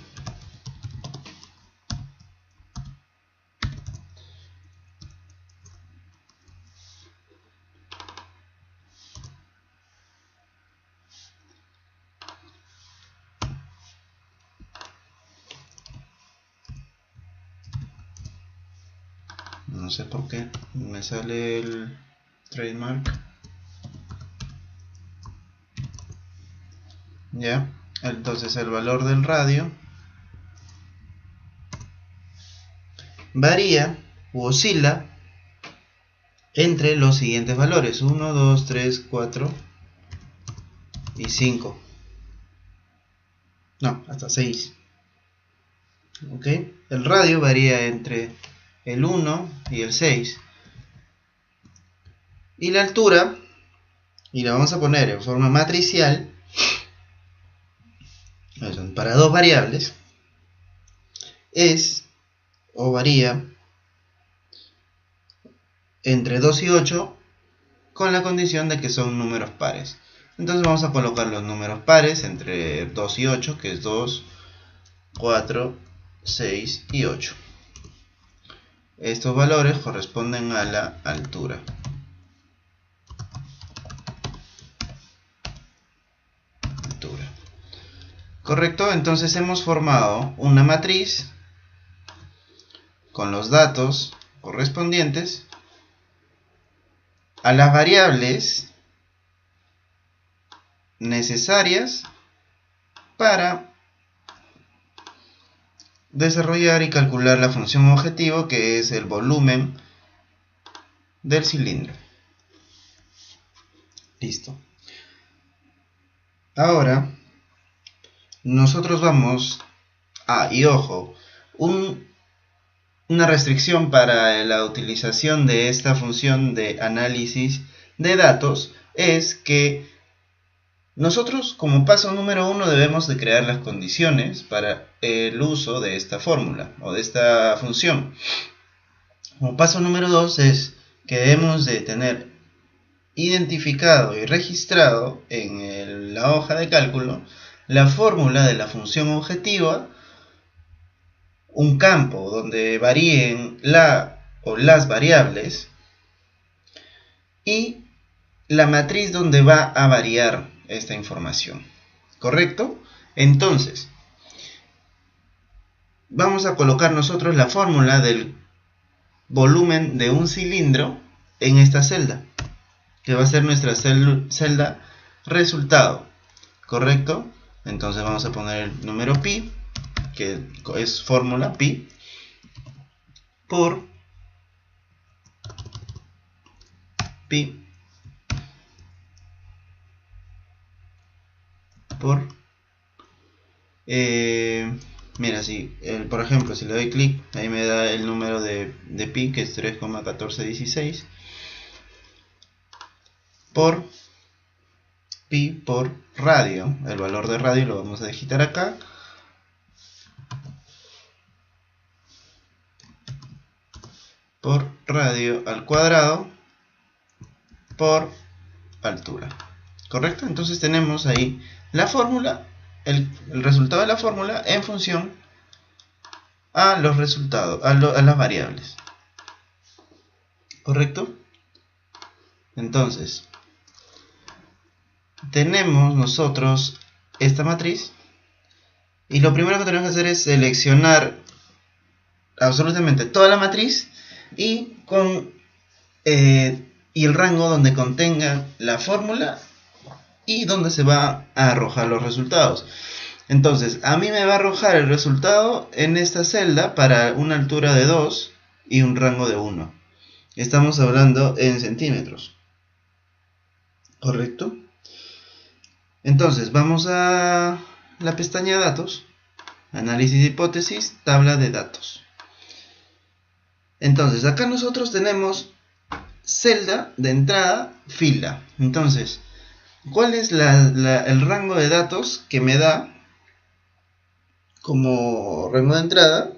no sé por qué me sale el trademark. Ya, entonces el valor del radio varía u oscila entre los siguientes valores: 1, 2, 3, 4 y 5. No, hasta 6. ¿Ok? El radio varía entre el 1 y el 6. Y la altura, y la vamos a poner en forma matricial, para dos variables, es o varía entre 2 y 8 con la condición de que son números pares. Entonces vamos a colocar los números pares entre 2 y 8, que es 2, 4, 6 y 8. Estos valores corresponden a la altura. ¿Correcto? Entonces hemos formado una matriz con los datos correspondientes a las variables necesarias para desarrollar y calcular la función objetivo, que es el volumen del cilindro. Listo. Ahora nosotros vamos y ojo, una restricción para la utilización de esta función de análisis de datos es que nosotros, como paso número 1, debemos de crear las condiciones para el uso de esta fórmula o de esta función. Como paso número 2 es que debemos de tener identificado y registrado en la hoja de cálculo la fórmula de la función objetiva, un campo donde varíen la o las variables y la matriz donde va a variar esta información. ¿Correcto? Entonces, vamos a colocar nosotros la fórmula del volumen de un cilindro en esta celda, que va a ser nuestra celda resultado. ¿Correcto? Entonces vamos a poner el número pi, que es fórmula pi, por pi por mira, si por ejemplo si le doy clic, ahí me da el número de pi, que es 3,1416, por pi por radio. El valor de radio lo vamos a digitar acá, por radio al cuadrado por altura. ¿Correcto? Entonces tenemos ahí la fórmula, el resultado de la fórmula en función a los resultados, a las variables. ¿Correcto? Entonces, tenemos nosotros esta matriz y lo primero que tenemos que hacer es seleccionar absolutamente toda la matriz y el rango donde contenga la fórmula y donde se va a arrojar los resultados. Entonces, a mí me va a arrojar el resultado en esta celda para una altura de 2 y un rango de 1. Estamos hablando en centímetros. ¿Correcto? Entonces, vamos a la pestaña datos, análisis de hipótesis, tabla de datos. Entonces, acá nosotros tenemos celda de entrada, fila. Entonces, ¿cuál es el rango de datos que me da como rango de entrada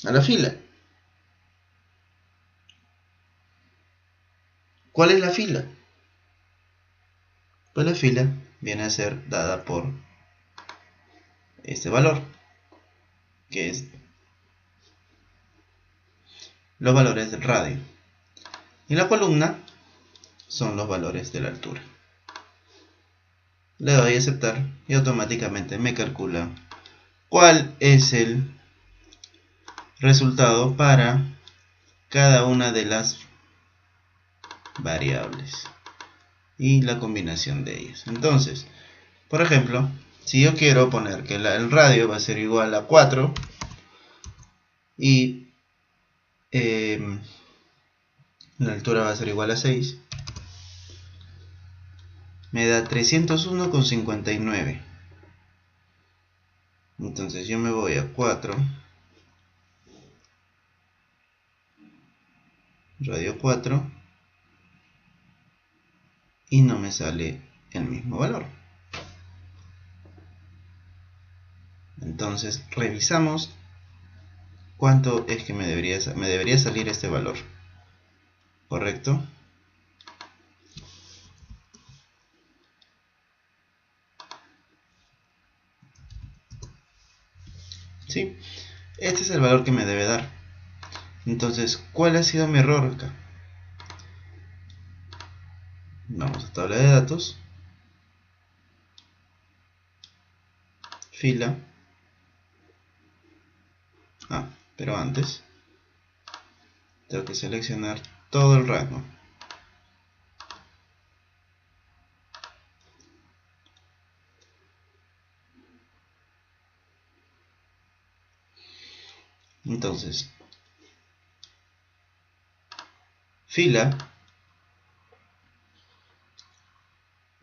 a la fila? ¿Cuál es la fila? Pues la fila viene a ser dada por este valor, que es los valores del radio, y la columna son los valores de la altura. Le doy a aceptar y automáticamente me calcula cuál es el resultado para cada una de las variables y la combinación de ellas. Entonces, por ejemplo, si yo quiero poner que el radio va a ser igual a 4 y la altura va a ser igual a 6, me da 301,59. Entonces yo me voy a 4, radio 4, y no me sale el mismo valor. Entonces revisamos cuánto es que me debería salir este valor. ¿Correcto? Sí, este es el valor que me debe dar. Entonces, ¿cuál ha sido mi error acá? Vamos a tabla de datos, fila. Pero antes tengo que seleccionar todo el rango. Entonces, fila,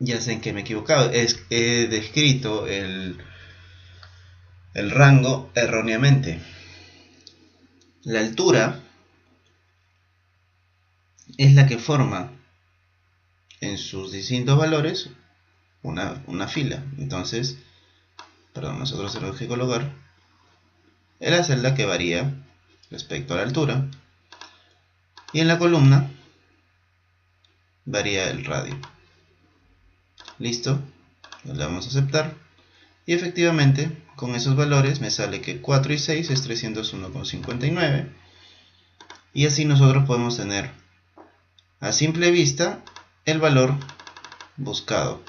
ya sé en que me he equivocado, he descrito el rango erróneamente. La altura es la que forma en sus distintos valores una fila. Entonces, nosotros tenemos que colocar en la celda que varía respecto a la altura y en la columna varía el radio. Listo, le damos a aceptar y efectivamente con esos valores me sale que 4 y 6 es 301,59 y así nosotros podemos tener a simple vista el valor buscado.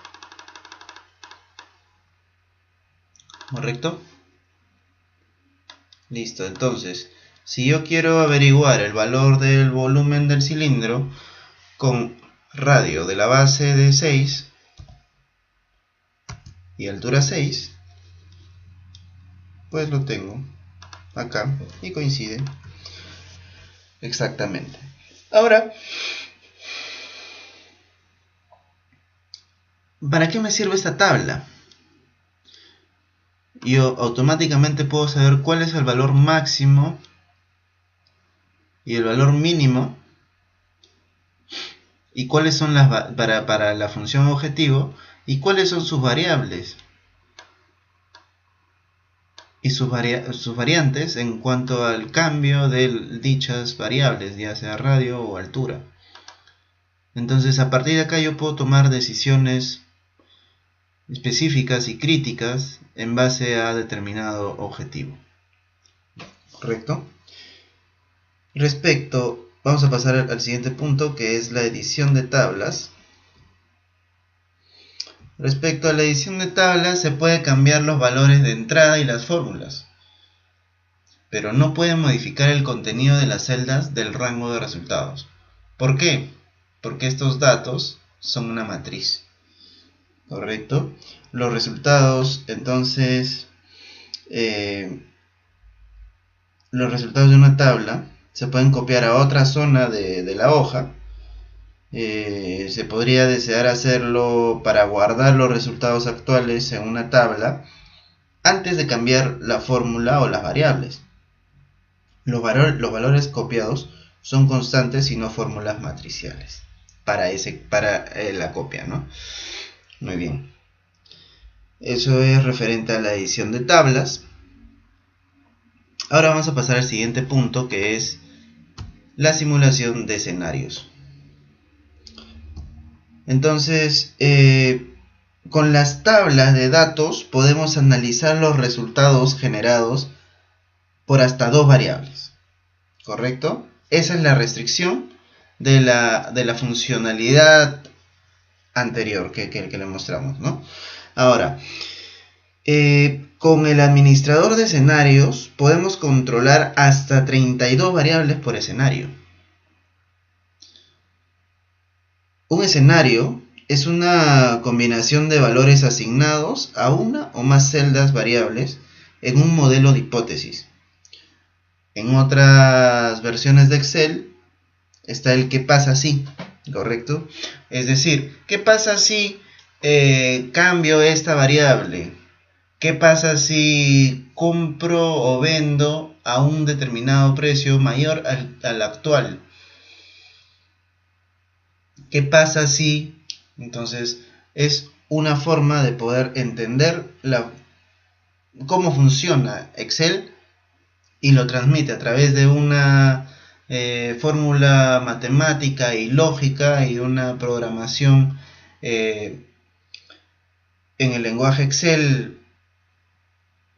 ¿Correcto? Listo, entonces si yo quiero averiguar el valor del volumen del cilindro con radio de la base de 6 y altura 6, pues lo tengo acá y coincide exactamente. Ahora, ¿para qué me sirve esta tabla? Yo automáticamente puedo saber cuál es el valor máximo y el valor mínimo y cuáles son las para la función objetivo y cuáles son sus variables y sus variantes en cuanto al cambio de dichas variables, ya sea radio o altura. Entonces a partir de acá yo puedo tomar decisiones específicas y críticas en base a determinado objetivo. ¿Correcto? Vamos a pasar al siguiente punto, que es la edición de tablas. Respecto a la edición de tablas, se puede cambiar los valores de entrada y las fórmulas, pero no puede modificar el contenido de las celdas del rango de resultados. ¿Por qué? Porque estos datos son una matriz. ¿Correcto? Los resultados, entonces, los resultados de una tabla se pueden copiar a otra zona de la hoja. Se podría desear hacerlo para guardar los resultados actuales en una tabla antes de cambiar la fórmula o las variables. Los valores copiados son constantes y no fórmulas matriciales para la copia, ¿no? Muy bien. Eso es referente a la edición de tablas. Ahora vamos a pasar al siguiente punto, que es la simulación de escenarios. Entonces, con las tablas de datos podemos analizar los resultados generados por hasta 2 variables. ¿Correcto? Esa es la restricción de la funcionalidad anterior que le mostramos, ¿no? Ahora, con el administrador de escenarios podemos controlar hasta 32 variables por escenario. Un escenario es una combinación de valores asignados a una o más celdas variables en un modelo de hipótesis. En otras versiones de Excel está el qué pasa si, ¿correcto? Es decir, ¿qué pasa si cambio esta variable? ¿Qué pasa si compro o vendo a un determinado precio mayor al actual? ¿Qué pasa si? Entonces es una forma de poder entender cómo funciona Excel y lo transmite a través de una fórmula matemática y lógica y una programación en el lenguaje Excel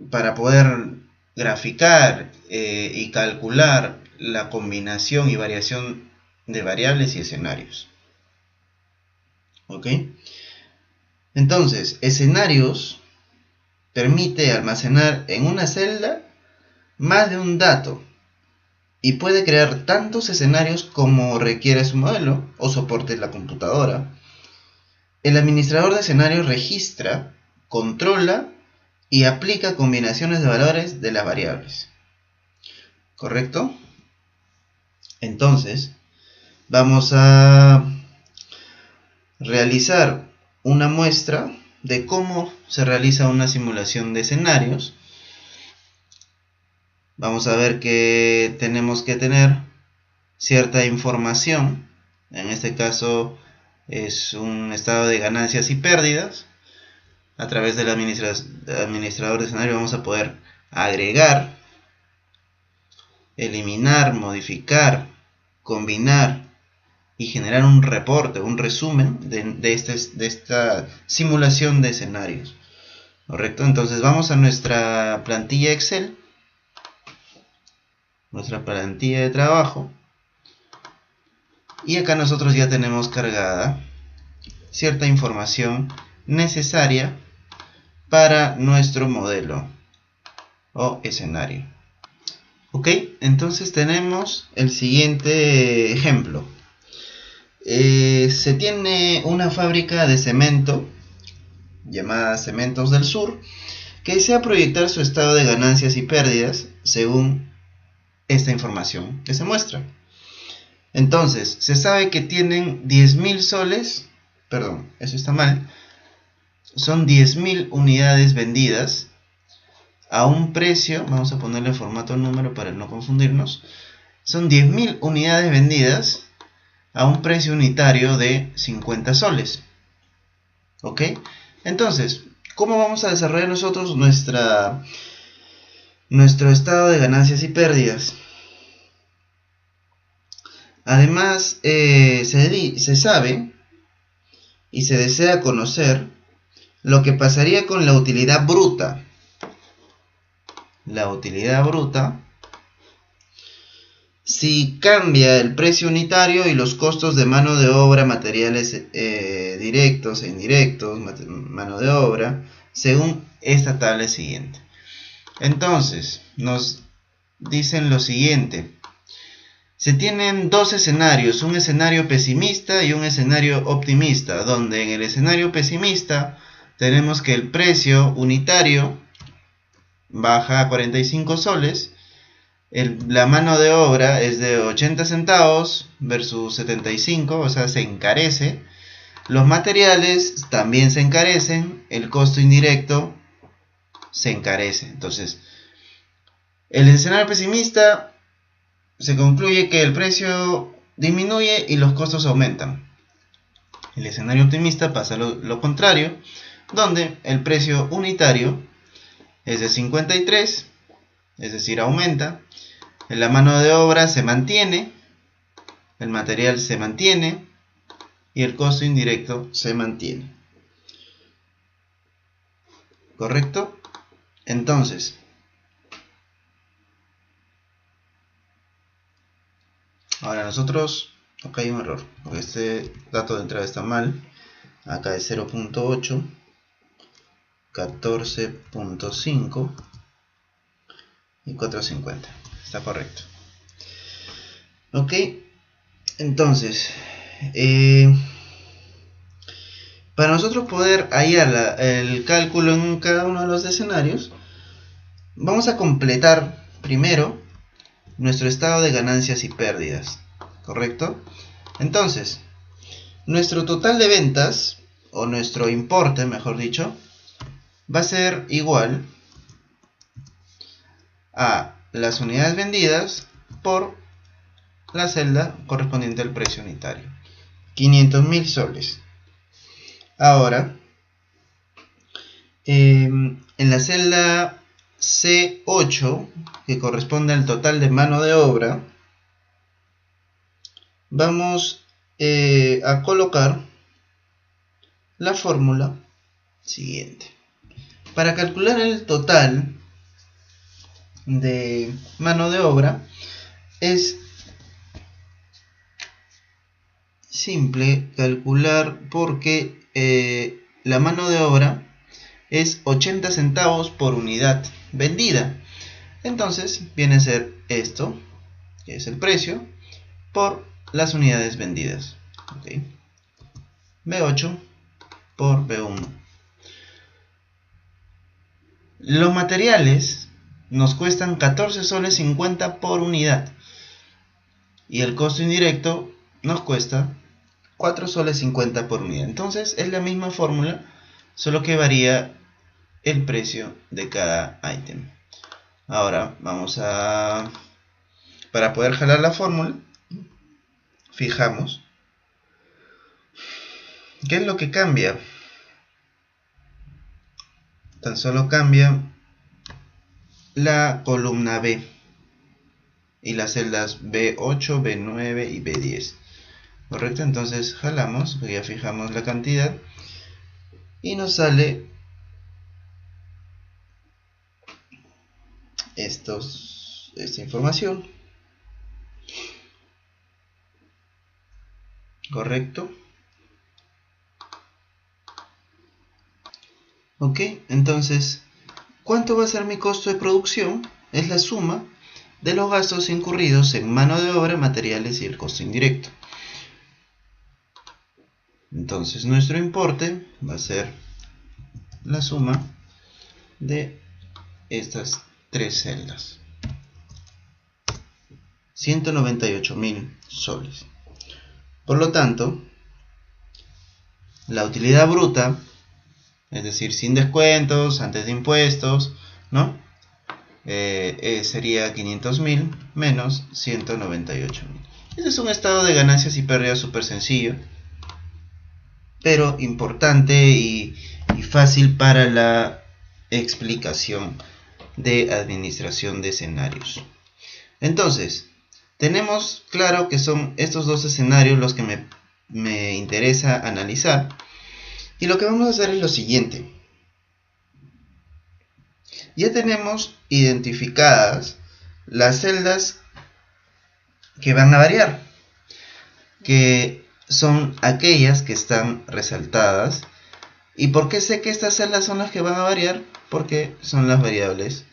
para poder graficar y calcular la combinación y variación de variables y escenarios. ¿Ok? Entonces, escenarios permite almacenar en una celda más de un dato y puede crear tantos escenarios como requiere su modelo o soporte la computadora. El administrador de escenarios registra, controla y aplica combinaciones de valores de las variables. ¿Correcto? Entonces, vamos a realizar una muestra de cómo se realiza una simulación de escenarios. Vamos a ver que tenemos que tener cierta información. En este caso es un estado de ganancias y pérdidas. A través del administrador de escenario vamos a poder agregar, eliminar, modificar combinar y generar un reporte, un resumen de esta simulación de escenarios. ¿Correcto? Entonces vamos a nuestra plantilla Excel, nuestra plantilla de trabajo, y acá nosotros ya tenemos cargada cierta información necesaria para nuestro modelo o escenario. Ok, entonces tenemos el siguiente ejemplo. Se tiene una fábrica de cemento llamada Cementos del Sur que desea proyectar su estado de ganancias y pérdidas según esta información que se muestra. Entonces, se sabe que tienen 10.000 soles, perdón, eso está mal, son 10.000 unidades vendidas a un precio, vamos a ponerle en formato número para no confundirnos, son 10.000 unidades vendidas a un precio unitario de 50 soles. ¿Ok? Entonces, ¿cómo vamos a desarrollar nosotros nuestro estado de ganancias y pérdidas? Además, se sabe y se desea conocer lo que pasaría con la utilidad bruta. La utilidad bruta si cambia el precio unitario y los costos de mano de obra, materiales directos e indirectos, mano de obra, según esta tabla siguiente. Entonces, nos dicen lo siguiente. Se tienen dos escenarios, un escenario pesimista y un escenario optimista, donde en el escenario pesimista tenemos que el precio unitario baja a 45 soles, la mano de obra es de 80 centavos versus 75, o sea, se encarece. Los materiales también se encarecen, el costo indirecto se encarece. Entonces, el escenario pesimista se concluye que el precio disminuye y los costos aumentan. El escenario optimista pasa lo contrario, donde el precio unitario es de 53, es decir, aumenta. La mano de obra se mantiene, el material se mantiene y el costo indirecto se mantiene. ¿Correcto? Entonces, ahora nosotros, acá hay un error, porque este dato de entrada está mal. Acá es 0.8, 14.5 y 4.50. Está correcto. Ok, entonces, para nosotros poder hallar el cálculo en cada uno de los escenarios, vamos a completar primero nuestro estado de ganancias y pérdidas, ¿correcto? Entonces, nuestro total de ventas, o nuestro importe, mejor dicho, va a ser igual a las unidades vendidas por la celda correspondiente al precio unitario. 500.000 soles. Ahora, en la celda C8, que corresponde al total de mano de obra, vamos a colocar la fórmula siguiente. Para calcular el total de mano de obra es simple calcular porque la mano de obra es 80 centavos por unidad vendida. Entonces viene a ser esto, que es el precio, por las unidades vendidas. ¿Okay? B8 por B1. Los materiales nos cuestan 14 soles 50 por unidad. Y el costo indirecto nos cuesta 4 soles 50 por unidad. Entonces es la misma fórmula, solo que varía el precio de cada ítem. Ahora vamos a... Para poder jalar la fórmula, fijamos. ¿Qué es lo que cambia? Tan solo cambia la columna B. y las celdas B8, B9 y B10. ¿Correcto? Entonces jalamos, ya fijamos la cantidad y nos sale esta información. ¿Correcto? Ok, entonces, ¿cuánto va a ser mi costo de producción? Es la suma de los gastos incurridos en mano de obra, materiales y el costo indirecto. Entonces, nuestro importe va a ser la suma de estas tres celdas. 198.000 soles. Por lo tanto, la utilidad bruta, es decir, sin descuentos, antes de impuestos, ¿no? Sería 500.000 menos 198.000. Este es un estado de ganancias y pérdidas súper sencillo, pero importante y fácil para la explicación de administración de escenarios. Entonces, tenemos claro que son estos dos escenarios los que me interesa analizar. Y lo que vamos a hacer es lo siguiente. Ya tenemos identificadas las celdas que van a variar, que son aquellas que están resaltadas. ¿Y por qué sé que estas celdas son las que van a variar? Porque son las variables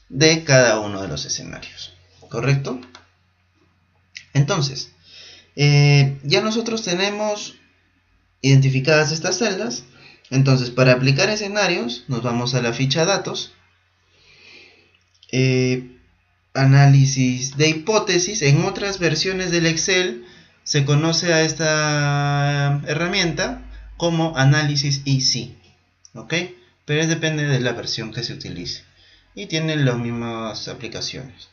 de cada uno de los escenarios. ¿Correcto? Entonces, ya nosotros tenemos identificadas estas celdas. Entonces, para aplicar escenarios, nos vamos a la ficha datos. Análisis de hipótesis. En otras versiones del Excel se conoce a esta herramienta como análisis easy. ¿Ok? Pero depende de la versión que se utilice. Y tiene las mismas aplicaciones.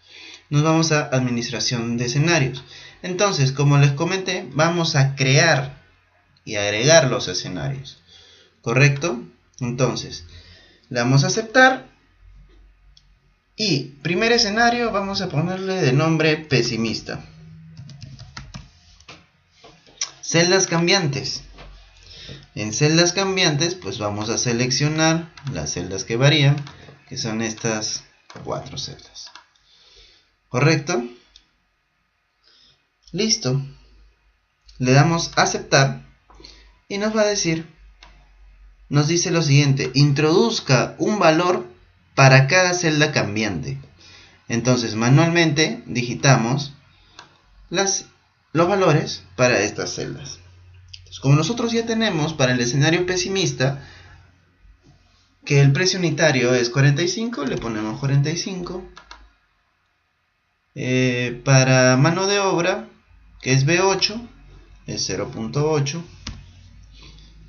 Nos vamos a administración de escenarios. Entonces, como les comenté, vamos a crear y agregar los escenarios. ¿Correcto? Entonces, le damos a aceptar. Y primer escenario vamos a ponerle de nombre pesimista. Celdas cambiantes. En celdas cambiantes, pues vamos a seleccionar las celdas que varían, que son estas 4 celdas. ¿Correcto? Listo. Le damos a aceptar y nos va a decir, nos dice lo siguiente: introduzca un valor para cada celda cambiante. Entonces manualmente digitamos los valores para estas celdas. Entonces, como nosotros ya tenemos para el escenario pesimista que el precio unitario es 45, le ponemos 45. Para mano de obra, que es B8, es 0.8.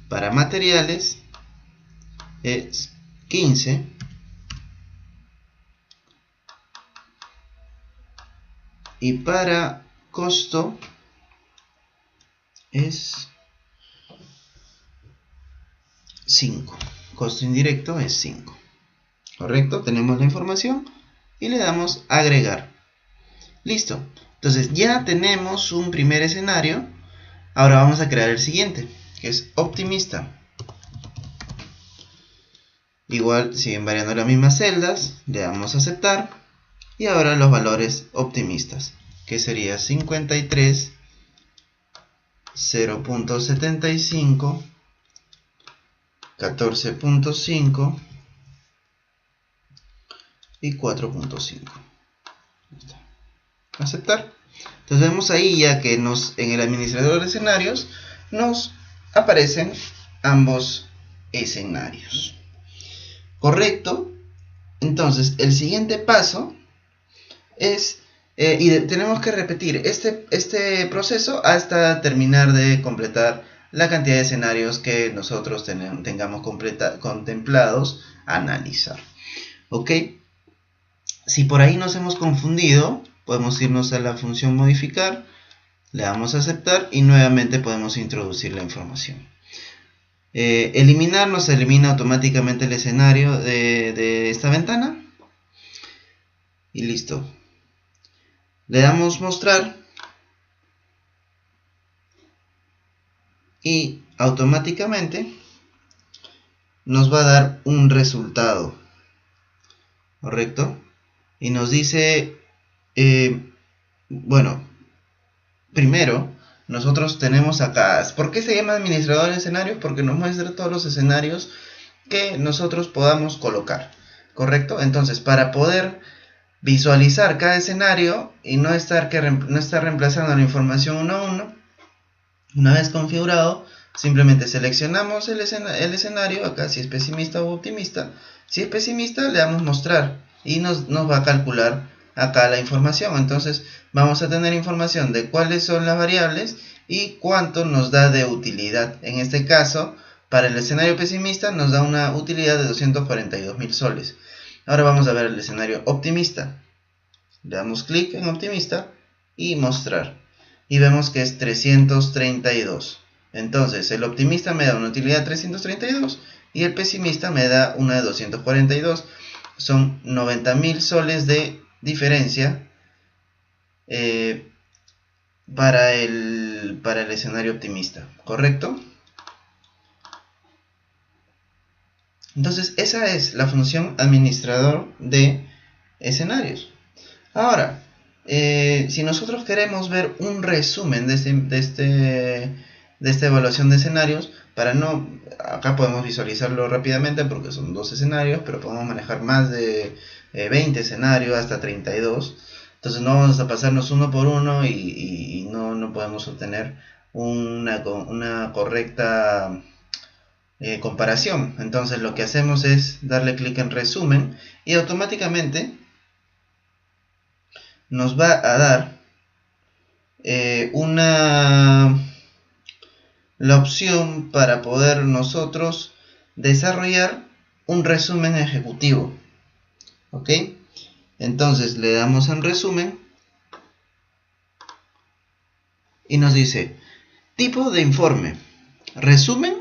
Para materiales es 15. Y para costo es 5. Costo indirecto es 5. ¿Correcto? Tenemos la información y le damos a agregar. Listo. Entonces ya tenemos un primer escenario. Ahora vamos a crear el siguiente, que es optimista. Igual siguen variando las mismas celdas. Le damos a aceptar. Y ahora los valores optimistas, que sería 53, 0.75, 14.5 y 4.5. Aceptar. Entonces vemos ahí ya que en el administrador de escenarios nos aparecen ambos escenarios. ¿Correcto? Entonces el siguiente paso es, y tenemos que repetir este proceso hasta terminar de completar la cantidad de escenarios que nosotros tengamos contemplados analizar. ¿Ok? Si por ahí nos hemos confundido, podemos irnos a la función modificar, le damos a aceptar y nuevamente podemos introducir la información. Eliminar nos elimina automáticamente el escenario de esta ventana. Y listo. Le damos mostrar y automáticamente nos va a dar un resultado, ¿correcto? Y nos dice, bueno, primero nosotros tenemos acá, ¿por qué se llama administrador de escenarios? Porque nos muestra todos los escenarios que nosotros podamos colocar, ¿correcto? Entonces, para poder visualizar cada escenario y no estar reemplazando la información uno a uno, una vez configurado, simplemente seleccionamos el escenario, acá si es pesimista o optimista. Si es pesimista, le damos mostrar y nos va a calcular acá la información. Entonces vamos a tener información de cuáles son las variables y cuánto nos da de utilidad. En este caso, para el escenario pesimista nos da una utilidad de 242.000 soles. Ahora vamos a ver el escenario optimista. Le damos clic en optimista y mostrar. Y vemos que es 332. Entonces el optimista me da una utilidad de 332 y el pesimista me da una de 242. Son 90.000 soles de diferencia para el escenario optimista, ¿correcto? Entonces esa es la función administrador de escenarios. Ahora, si nosotros queremos ver un resumen de esta evaluación de escenarios, acá podemos visualizarlo rápidamente porque son 2 escenarios, pero podemos manejar más de 20 escenarios, hasta 32. Entonces no vamos a pasarnos uno por uno y no podemos obtener una correcta comparación. Entonces lo que hacemos es darle clic en resumen y automáticamente nos va a dar la opción para poder nosotros desarrollar un resumen ejecutivo. ¿Ok? Entonces le damos en resumen y nos dice tipo de informe, resumen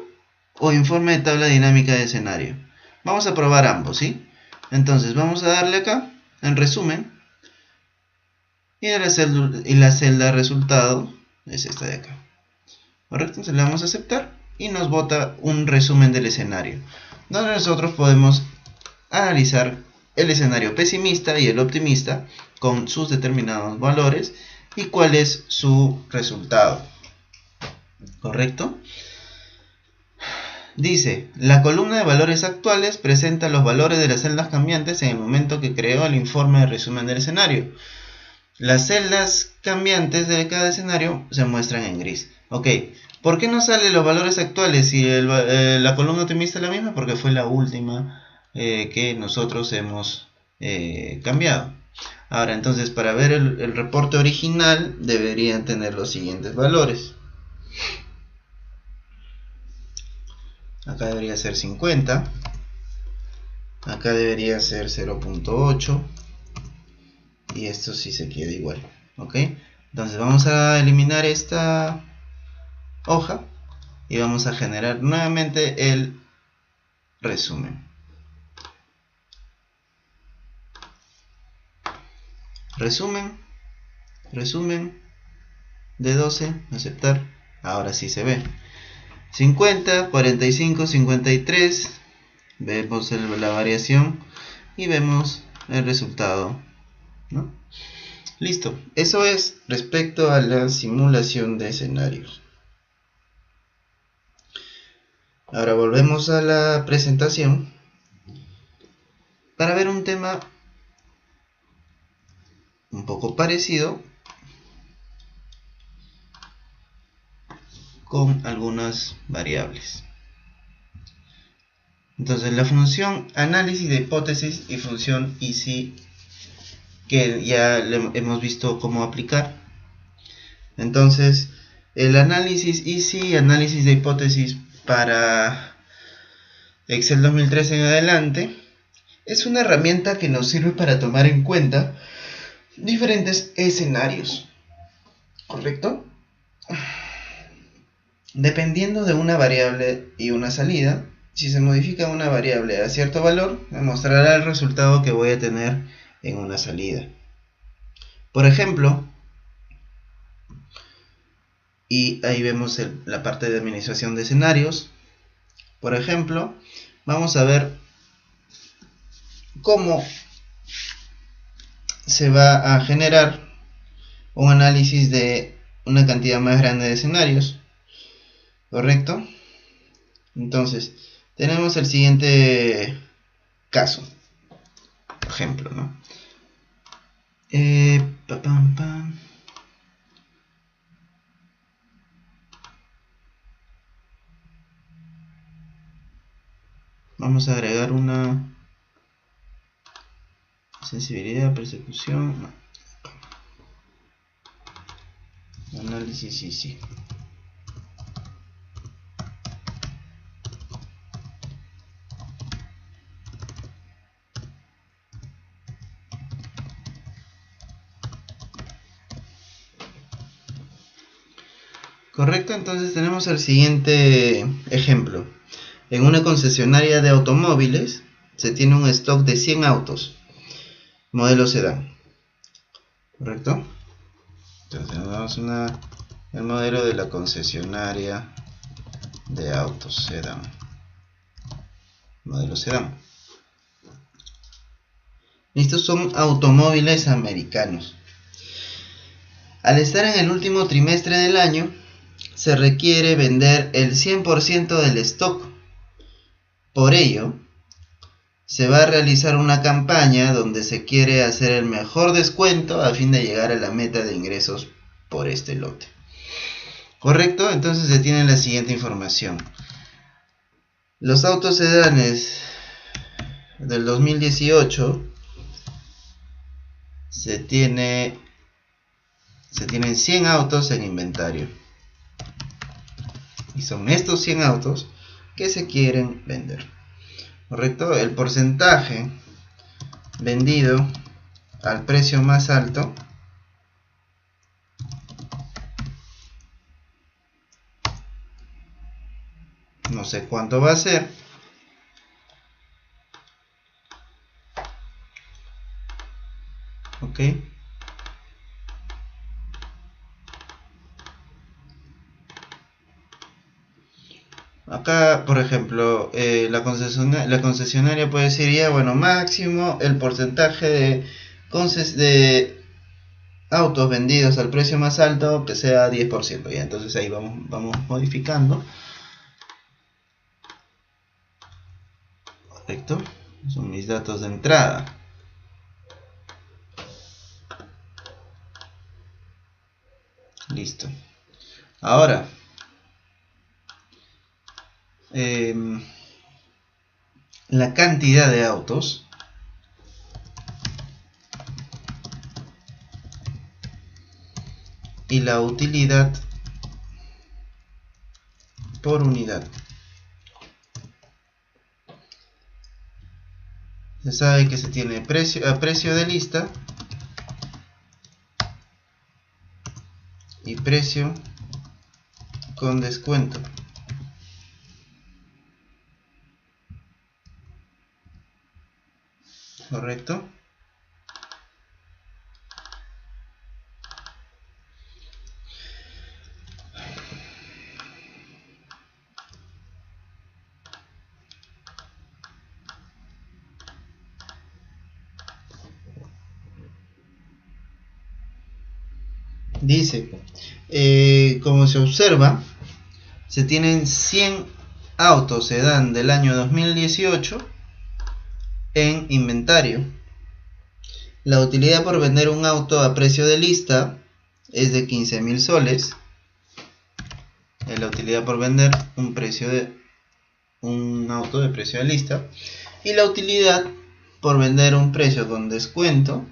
o informe de tabla dinámica de escenario. Vamos a probar ambos, ¿sí? Entonces vamos a darle acá en resumen y la celda resultado es esta de acá, ¿correcto? Entonces le damos a aceptar y nos bota un resumen del escenario, donde nosotros podemos analizar el escenario pesimista y el optimista con sus determinados valores y cuál es su resultado, ¿correcto? Dice, la columna de valores actuales presenta los valores de las celdas cambiantes en el momento que creó el informe de resumen del escenario. Las celdas cambiantes de cada escenario se muestran en gris. Ok, ¿por qué no salen los valores actuales si la columna optimista es la misma? Porque fue la última que nosotros hemos cambiado. Ahora, entonces, para ver el reporte original deberían tener los siguientes valores. Acá debería ser 50. Acá debería ser 0.8. Y esto sí se queda igual. ¿Ok? Entonces vamos a eliminar esta hoja y vamos a generar nuevamente el resumen. Resumen de 12, aceptar. Ahora sí se ve. 50, 45, 53. Vemos la variación y vemos el resultado, ¿no? Listo, eso es respecto a la simulación de escenarios. Ahora volvemos a la presentación para ver un tema un poco parecido con algunas variables. Entonces la función análisis de hipótesis y función easy, que ya hemos visto cómo aplicar. Entonces el análisis easy y análisis de hipótesis para Excel 2013 en adelante es una herramienta que nos sirve para tomar en cuenta diferentes escenarios, ¿correcto? Dependiendo de una variable y una salida, si se modifica una variable a cierto valor, me mostrará el resultado que voy a tener en una salida. Por ejemplo, y ahí vemos la parte de administración de escenarios. Por ejemplo, vamos a ver cómo se va a generar un análisis de una cantidad más grande de escenarios, ¿correcto? Entonces, tenemos el siguiente caso, ejemplo, ¿no? Vamos a agregar una sensibilidad, persecución, no. Análisis, sí. Correcto, entonces tenemos el siguiente ejemplo. En una concesionaria de automóviles se tiene un stock de 100 autos, modelo sedán. ¿Correcto? Entonces nos damos el modelo de la concesionaria de autos sedán. Modelo sedán. Estos son automóviles americanos. Al estar en el último trimestre del año, se requiere vender el 100% del stock. Por ello, se va a realizar una campaña donde se quiere hacer el mejor descuento a fin de llegar a la meta de ingresos por este lote. ¿Correcto? Entonces se tiene la siguiente información. Los autos sedanes del 2018 se tienen 100 autos en inventario. Y son estos 100 autos que se quieren vender. ¿Correcto? El porcentaje vendido al precio más alto no sé cuánto va a ser. Ok. Acá, por ejemplo, la concesionaria puede decir ya, bueno, máximo el porcentaje de autos vendidos al precio más alto que sea 10%. Ya, entonces ahí vamos modificando. Correcto. Son mis datos de entrada. Listo. Ahora, la cantidad de autos y la utilidad por unidad. Se sabe que se tiene a precio de lista y precio con descuento. ¿Correcto? Dice, como se observa, se tienen 100 autos sedán del año 2018 en inventario. La utilidad por vender un auto a precio de lista es de 15.000 soles. Es la utilidad por vender un auto de precio de lista. Y la utilidad por vender un precio con descuento,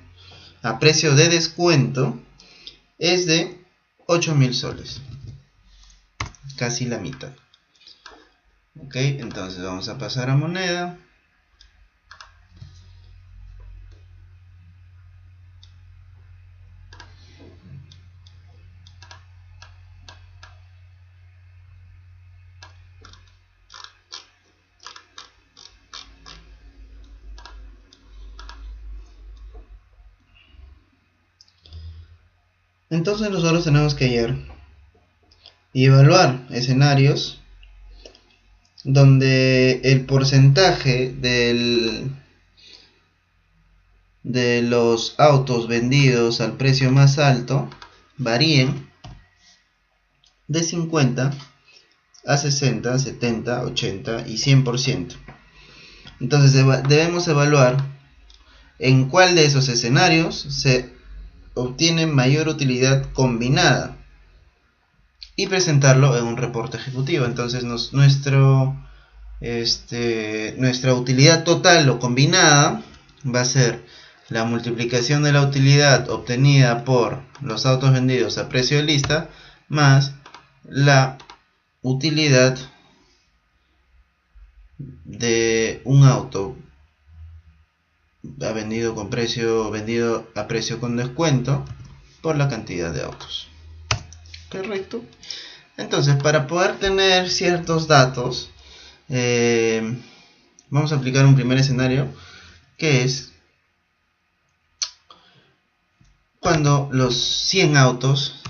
a precio de descuento, es de 8.000 soles. Casi la mitad. Ok, entonces vamos a pasar a moneda. Entonces nosotros tenemos que ir y evaluar escenarios donde el porcentaje de los autos vendidos al precio más alto varíen de 50 a 60, 70, 80 y 100%. Entonces debemos evaluar en cuál de esos escenarios se obtiene mayor utilidad combinada y presentarlo en un reporte ejecutivo. Entonces nuestra utilidad total o combinada va a ser la multiplicación de la utilidad obtenida por los autos vendidos a precio de lista más la utilidad de un auto vendido a precio con descuento por la cantidad de autos. Correcto. Entonces, para poder tener ciertos datos, vamos a aplicar un primer escenario, que es cuando los 100 autos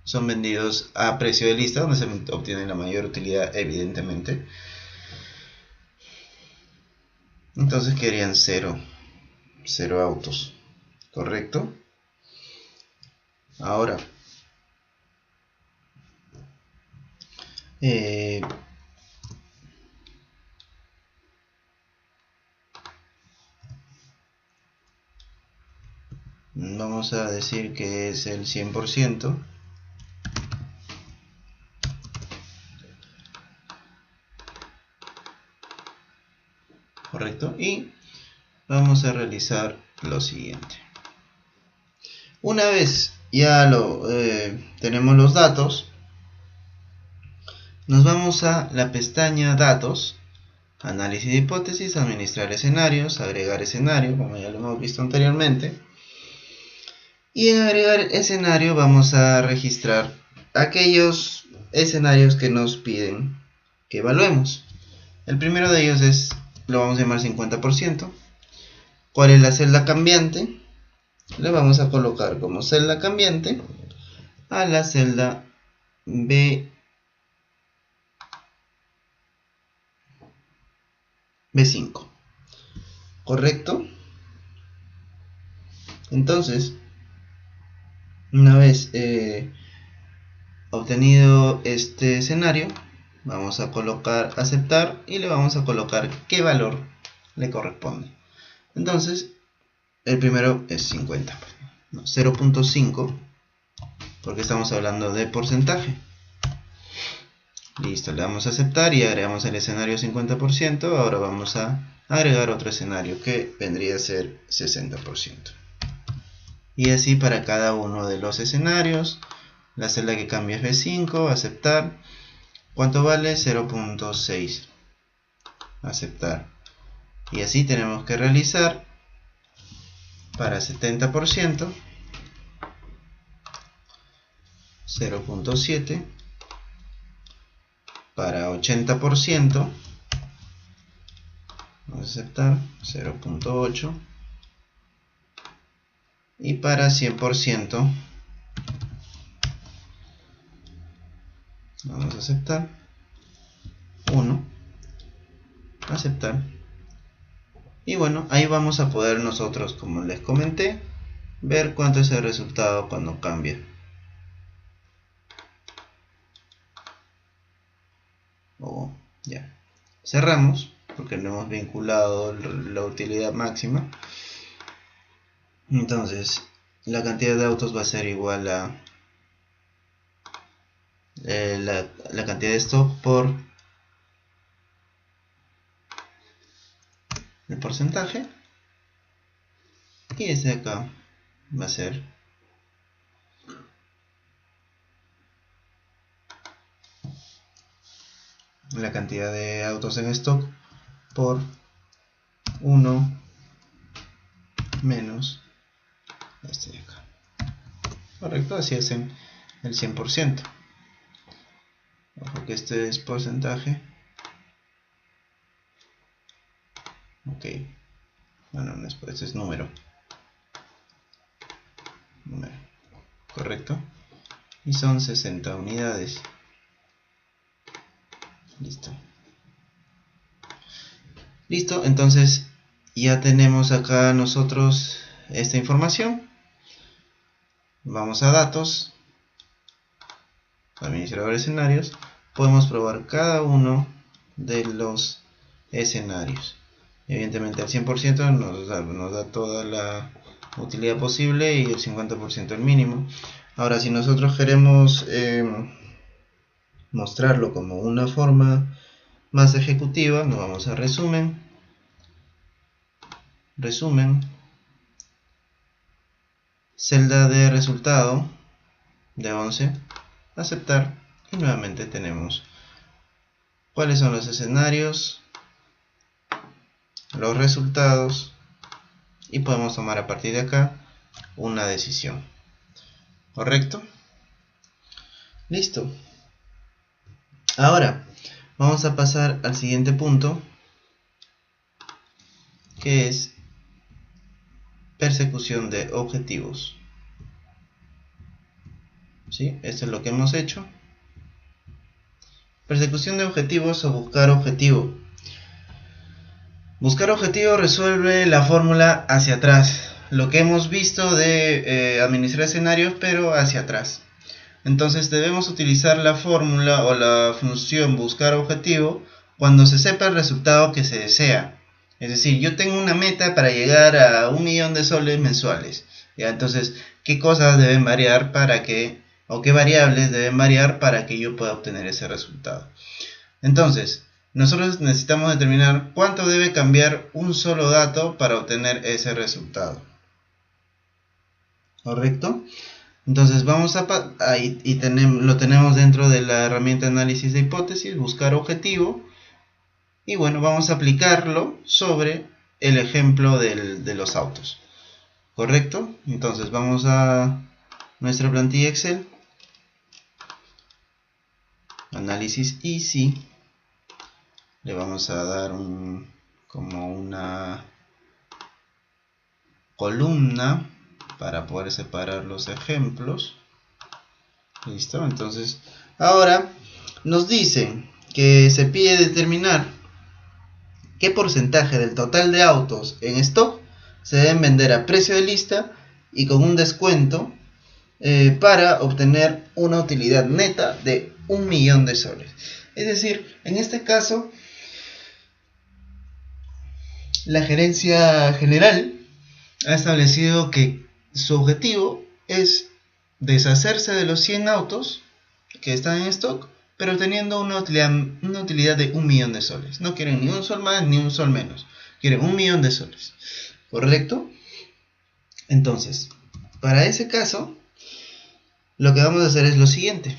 son vendidos a precio de lista, donde se obtiene la mayor utilidad, evidentemente. Entonces quedarían 0 autos, ¿correcto? Ahora, vamos a decir que es el 100%. Correcto, y vamos a realizar lo siguiente. Una vez ya tenemos los datos, nos vamos a la pestaña Datos, Análisis de hipótesis, Administrar escenarios, Agregar escenario, como ya lo hemos visto anteriormente. Y en Agregar escenario vamos a registrar aquellos escenarios que nos piden que evaluemos. El primero de ellos lo vamos a llamar 50%. ¿Cuál es la celda cambiante? Le vamos a colocar como celda cambiante a la celda B5. ¿Correcto? Entonces, una vez obtenido este escenario, vamos a colocar aceptar y le vamos a colocar qué valor le corresponde. Entonces, el primero es 50, 0.5, porque estamos hablando de porcentaje. Listo, le damos a aceptar y agregamos el escenario 50%. Ahora vamos a agregar otro escenario que vendría a ser 60%. Y así para cada uno de los escenarios. La celda que cambia es B5, aceptar. ¿Cuánto vale? 0.6. Aceptar. Y así tenemos que realizar para 70%, 0.7. Para 80%, vamos a aceptar 0.8. Y para 100%, vamos a aceptar 1. Aceptar. Y bueno, ahí vamos a poder nosotros, como les comenté, ver cuánto es el resultado cuando cambia. Ya. Cerramos, porque no hemos vinculado la utilidad máxima. Entonces, la cantidad de autos va a ser igual a la cantidad de stock por el porcentaje, y ese de acá va a ser la cantidad de autos en stock por 1 menos este de acá. Correcto, así hacen el 100%. Ojo que este es porcentaje. Ok, bueno, este es número. correcto, y son 60 unidades. Listo, entonces ya tenemos acá nosotros esta información. Vamos a datos, administrador de escenarios. Podemos probar cada uno de los escenarios. Evidentemente al 100% nos da toda la utilidad posible y el 50% el mínimo. Ahora, si nosotros queremos mostrarlo como una forma más ejecutiva, nos vamos a resumen, celda de resultado de 11, aceptar, y nuevamente tenemos cuáles son los escenarios, los resultados, y podemos tomar a partir de acá una decisión. ¿Correcto? Listo. Ahora vamos a pasar al siguiente punto, que es persecución de objetivos. ¿Sí? Esto es lo que hemos hecho. Persecución de objetivos o buscar objetivo. Buscar objetivo resuelve la fórmula hacia atrás. Lo que hemos visto de administrar escenarios, pero hacia atrás. Entonces debemos utilizar la fórmula o la función buscar objetivo cuando se sepa el resultado que se desea. Es decir, yo tengo una meta para llegar a 1 millón de soles mensuales. ¿Ya? Entonces, ¿qué cosas deben variar para que, o qué variables deben variar para que yo pueda obtener ese resultado? Entonces, nosotros necesitamos determinar cuánto debe cambiar un solo dato para obtener ese resultado. ¿Correcto? Entonces vamos lo tenemos dentro de la herramienta análisis de hipótesis, buscar objetivo, y bueno, vamos a aplicarlo sobre el ejemplo de los autos. ¿Correcto? Entonces vamos a nuestra plantilla Excel, análisis easy, le vamos a dar como una columna para poder separar los ejemplos. Listo, entonces ahora nos dicen que se pide determinar qué porcentaje del total de autos en stock se deben vender a precio de lista y con un descuento para obtener una utilidad neta de 1 millón de soles. Es decir, en este caso la gerencia general ha establecido que su objetivo es deshacerse de los 100 autos que están en stock, pero teniendo una utilidad de 1 millón de soles. No quieren ni un sol más ni un sol menos, quieren 1 millón de soles. ¿Correcto? Entonces, para ese caso, lo que vamos a hacer es lo siguiente.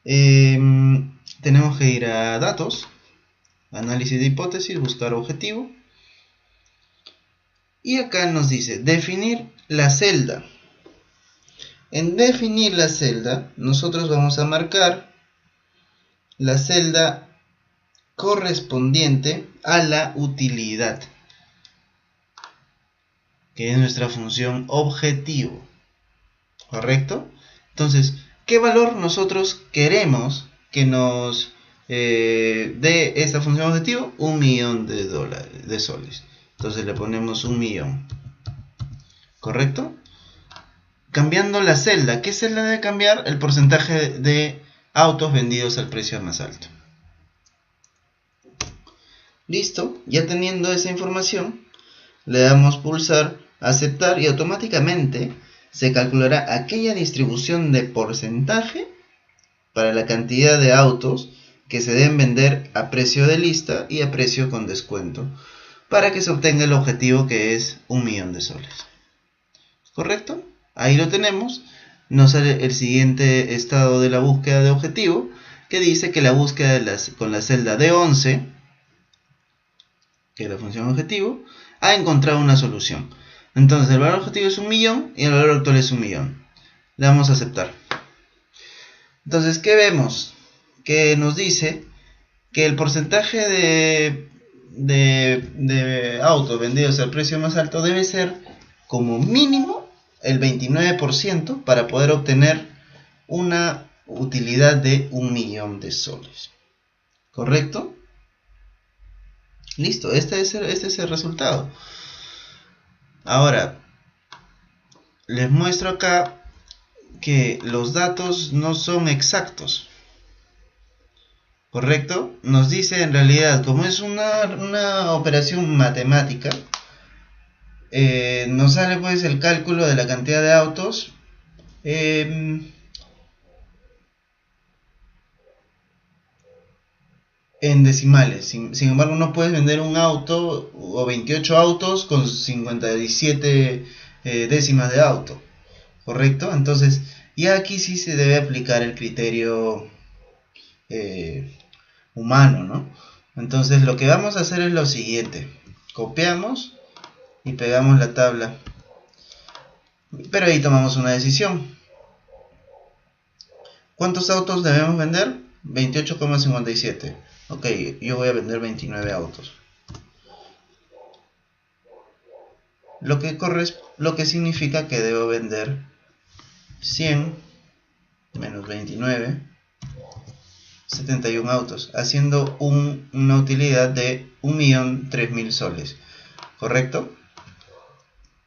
Tenemos que ir a datos, análisis de hipótesis, buscar objetivo. Y acá nos dice definir la celda. En definir la celda, nosotros vamos a marcar la celda correspondiente a la utilidad, que es nuestra función objetivo. ¿Correcto? Entonces, ¿qué valor nosotros queremos que nos dé esta función objetivo? 1 millón de soles. Entonces le ponemos 1 millón. ¿Correcto? Cambiando la celda. ¿Qué celda debe cambiar? El porcentaje de autos vendidos al precio más alto. Listo. Ya teniendo esa información, le damos pulsar aceptar y automáticamente se calculará aquella distribución de porcentaje para la cantidad de autos que se deben vender a precio de lista y a precio con descuento, para que se obtenga el objetivo, que es 1 millón de soles. ¿Correcto? Ahí lo tenemos. Nos sale el siguiente estado de la búsqueda de objetivo, que dice que la búsqueda con la celda D11, que es la función objetivo, ha encontrado una solución. Entonces el valor objetivo es 1 millón y el valor actual es 1 millón. Le damos a aceptar. Entonces, ¿qué vemos? Que nos dice que el porcentaje de autos vendidos al precio más alto debe ser como mínimo el 29% para poder obtener una utilidad de 1.000.000 de soles. ¿Correcto? Listo, este es el resultado. Ahora, les muestro acá que los datos no son exactos. ¿Correcto? Nos dice en realidad, como es una operación matemática, nos sale pues el cálculo de la cantidad de autos. En decimales. Sin embargo, no puedes vender un auto o 28 autos con 57 décimas de auto. ¿Correcto? Entonces, ya aquí sí se debe aplicar el criterio humano, ¿no? Entonces, lo que vamos a hacer es lo siguiente. Copiamos y pegamos la tabla. Pero ahí tomamos una decisión. ¿Cuántos autos debemos vender? 28,57. Ok, yo voy a vender 29 autos. Lo que significa que debo vender 100 menos 29, 71 autos, haciendo una utilidad de 1.003.000 soles. ¿Correcto?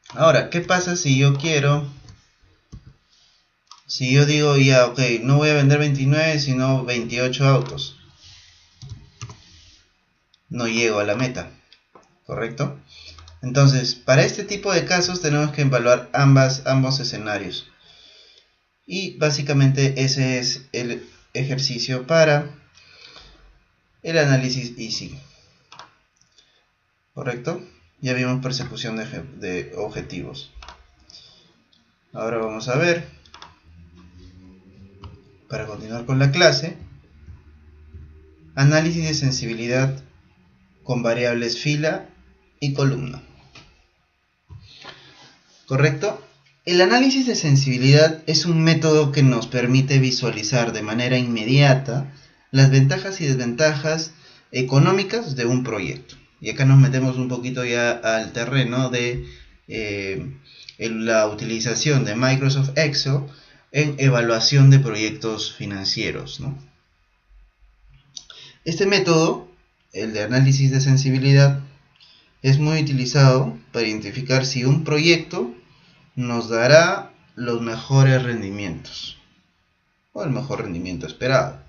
Ahora, ¿qué pasa si yo quiero... Si yo digo, ya, ok, no voy a vender 29, sino 28 autos? No llego a la meta. ¿Correcto? Entonces, para este tipo de casos tenemos que evaluar ambos escenarios. Y básicamente ese es el ejercicio para el análisis easy. ¿Correcto? Ya vimos persecución de objetivos. Ahora vamos a ver, para continuar con la clase, análisis de sensibilidad con variables fila y columna. ¿Correcto? El análisis de sensibilidad es un método que nos permite visualizar de manera inmediata las ventajas y desventajas económicas de un proyecto. Y acá nos metemos un poquito ya al terreno de la utilización de Microsoft Excel en evaluación de proyectos financieros, ¿no? Este método, el de análisis de sensibilidad, es muy utilizado para identificar si un proyecto nos dará los mejores rendimientos o el mejor rendimiento esperado.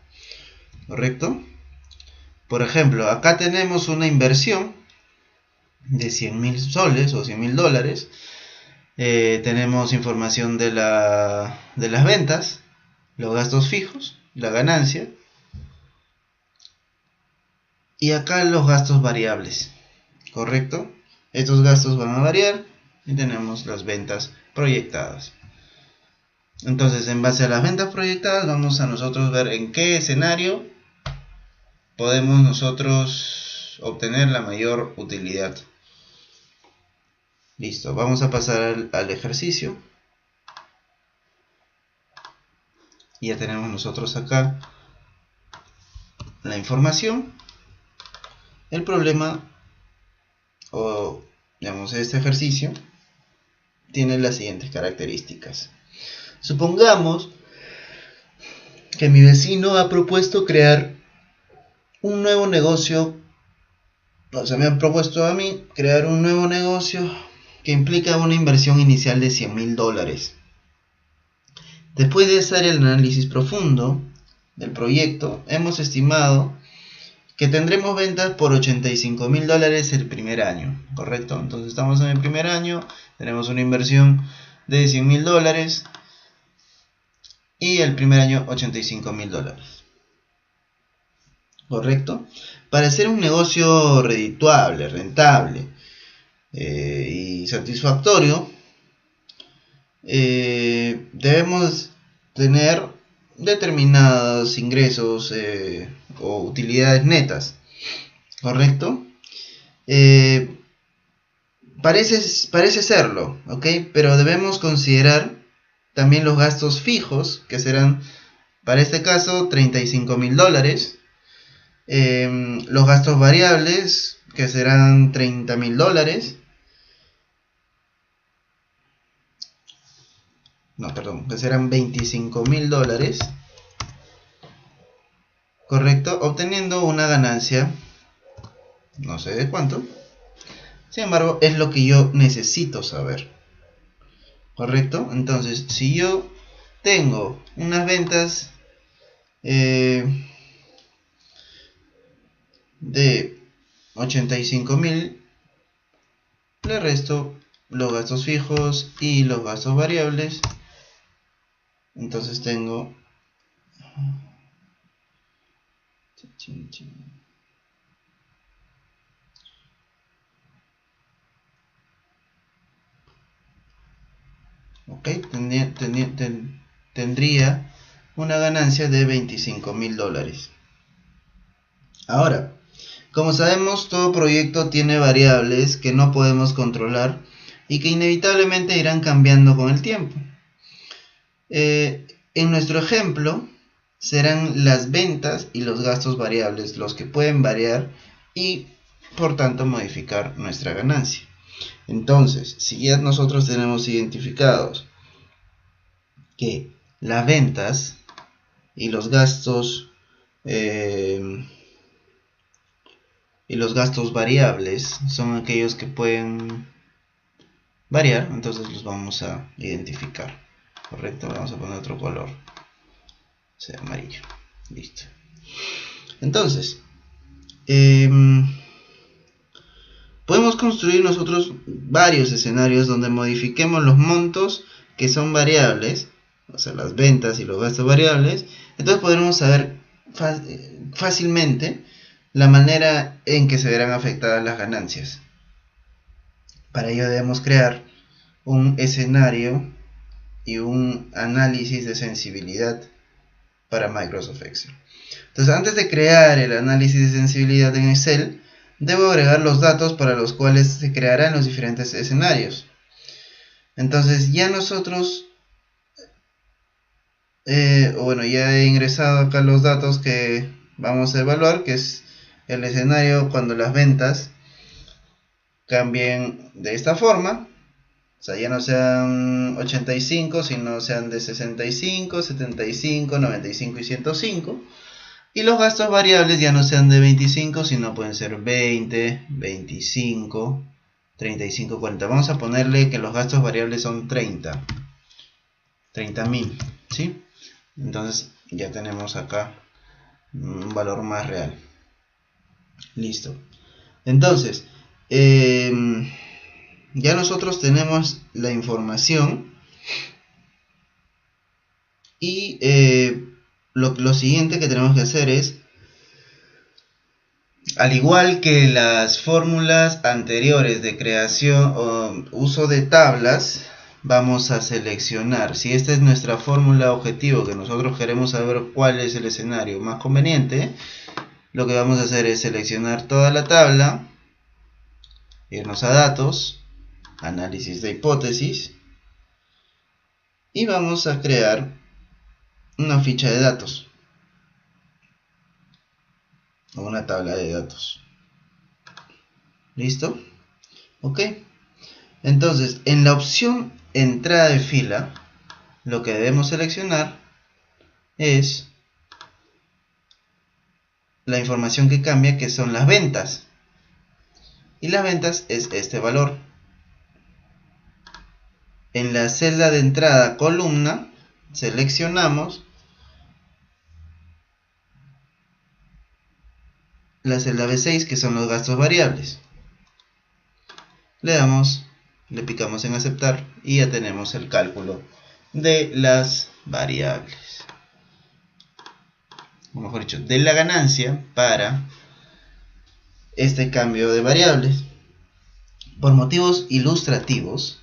¿Correcto? Por ejemplo, acá tenemos una inversión de 100.000 soles o 100.000 dólares. Tenemos información de las ventas, los gastos fijos, la ganancia. Y acá los gastos variables. ¿Correcto? Estos gastos van a variar y tenemos las ventas proyectadas. Entonces, en base a las ventas proyectadas, vamos a nosotros ver en qué escenario podemos nosotros obtener la mayor utilidad. Listo, vamos a pasar al ejercicio. Ya tenemos nosotros acá la información. El problema, o digamos este ejercicio, tiene las siguientes características. Supongamos que mi vecino ha propuesto crear un nuevo negocio, o sea, me han propuesto a mí crear un nuevo negocio que implica una inversión inicial de 100.000 dólares. Después de hacer el análisis profundo del proyecto, hemos estimado que tendremos ventas por 85.000 dólares el primer año, ¿correcto? Entonces estamos en el primer año, tenemos una inversión de 100.000 dólares y el primer año 85.000 dólares. ¿Correcto? Para hacer un negocio redituable, rentable y satisfactorio, debemos tener determinados ingresos o utilidades netas. ¿Correcto? Parece serlo, ¿ok? Pero debemos considerar también los gastos fijos, que serán, para este caso, 35.000 dólares. Los gastos variables, que serán 30.000 dólares. no, perdón, que serán $25.000, correcto, obteniendo una ganancia, no sé de cuánto. Sin embargo, es lo que yo necesito saber, correcto. Entonces, si yo tengo unas ventas de 85.000, le resto los gastos fijos y los gastos variables. Entonces tengo ok, tendría una ganancia de $25.000. Ahora, como sabemos, todo proyecto tiene variables que no podemos controlar y que inevitablemente irán cambiando con el tiempo. En nuestro ejemplo, serán las ventas y los gastos variables los que pueden variar y, por tanto, modificar nuestra ganancia. Entonces, si ya nosotros tenemos identificados que las ventas y los gastos variables son aquellos que pueden variar, entonces los vamos a identificar, correcto. Vamos a poner otro color, o sea, amarillo, listo. Entonces podemos construir nosotros varios escenarios donde modifiquemos los montos que son variables, o sea, las ventas y los gastos variables. Entonces podremos saber fácilmente la manera en que se verán afectadas las ganancias. Para ello debemos crear un escenario y un análisis de sensibilidad para Microsoft Excel. Entonces, antes de crear el análisis de sensibilidad en Excel, debo agregar los datos para los cuales se crearán los diferentes escenarios. Entonces, ya nosotros, ya he ingresado acá los datos que vamos a evaluar, que es el escenario cuando las ventas cambien de esta forma. O sea, ya no sean 85, sino sean de 65, 75, 95 y 105. Y los gastos variables ya no sean de 25, sino pueden ser 20, 25, 35, 40. Vamos a ponerle que los gastos variables son 30.000, ¿sí? Entonces ya tenemos acá un valor más real. Listo. Entonces, ya nosotros tenemos la información y lo siguiente que tenemos que hacer es, al igual que las fórmulas anteriores de creación o uso de tablas, vamos a seleccionar. Si esta es nuestra fórmula objetivo, que nosotros queremos saber cuál es el escenario más conveniente, lo que vamos a hacer es seleccionar toda la tabla, irnos a datos, análisis de hipótesis, y vamos a crear una ficha de datos o una tabla de datos. ¿Listo? Ok. Entonces, en la opción entrada de fila, lo que debemos seleccionar es la información que cambia, que son las ventas. Y las ventas es este valor. En la celda de entrada columna, seleccionamos la celda B6, que son los gastos variables. Le picamos en aceptar y ya tenemos el cálculo de las variables, o mejor dicho, de la ganancia para este cambio de variables. Por motivos ilustrativos,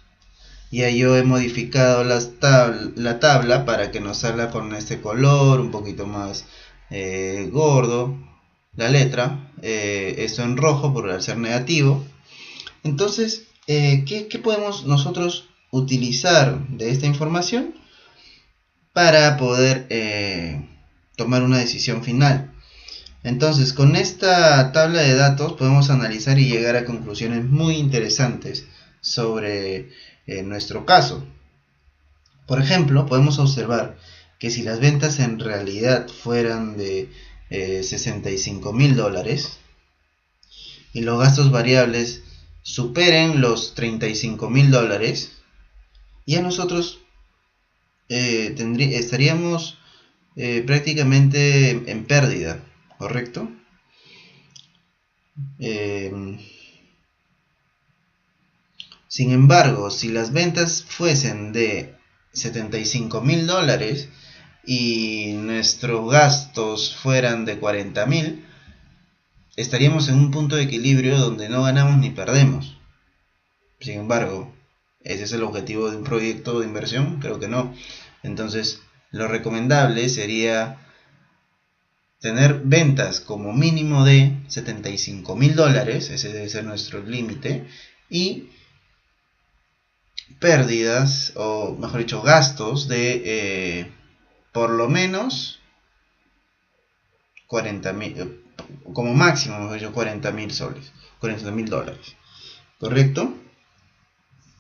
ya yo he modificado la tabla para que nos salga con este color un poquito más gordo la letra, esto en rojo por ser negativo. Entonces, ¿qué podemos nosotros utilizar de esta información para poder tomar una decisión final? Entonces, con esta tabla de datos podemos analizar y llegar a conclusiones muy interesantes sobre nuestro caso. Por ejemplo, podemos observar que si las ventas en realidad fueran de $65.000 y los gastos variables superen los $35.000, ya nosotros estaríamos prácticamente en pérdida, ¿correcto? Sin embargo, si las ventas fuesen de $75.000 y nuestros gastos fueran de 40.000, estaríamos en un punto de equilibrio donde no ganamos ni perdemos. Sin embargo, ¿ese es el objetivo de un proyecto de inversión? Creo que no. Entonces, lo recomendable sería tener ventas como mínimo de $75.000, ese debe ser nuestro límite, y pérdidas, o mejor dicho, gastos de por lo menos 40.000, como máximo, mejor dicho, 40.000 soles, $40.000, ¿correcto?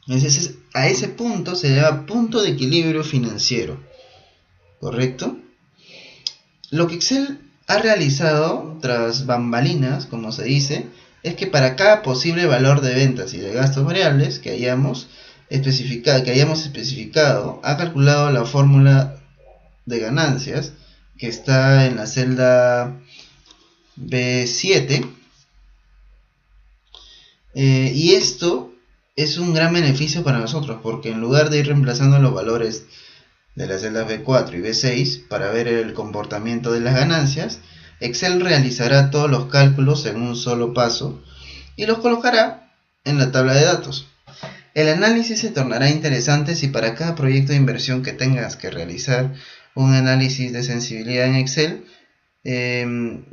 Entonces, a ese punto se llama punto de equilibrio financiero, ¿correcto? Lo que Excel ha realizado tras bambalinas, como se dice, es que para cada posible valor de ventas y de gastos variables que hayamos especificado, ha calculado la fórmula de ganancias que está en la celda B7, y esto es un gran beneficio para nosotros, porque en lugar de ir reemplazando los valores de las celdas B4 y B6 para ver el comportamiento de las ganancias, Excel realizará todos los cálculos en un solo paso y los colocará en la tabla de datos. El análisis se tornará interesante si para cada proyecto de inversión que tengas que realizar un análisis de sensibilidad en Excel,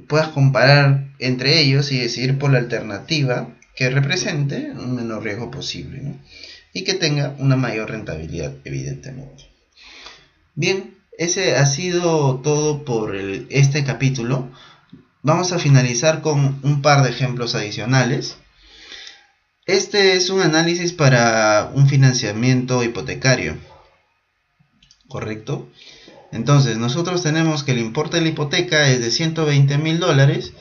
puedas comparar entre ellos y decidir por la alternativa que represente un menor riesgo posible, ¿no? Y que tenga una mayor rentabilidad, evidentemente. Bien, ese ha sido todo por este capítulo. Vamos a finalizar con un par de ejemplos adicionales. Este es un análisis para un financiamiento hipotecario, ¿correcto? Entonces, nosotros tenemos que el importe de la hipoteca es de $120.000,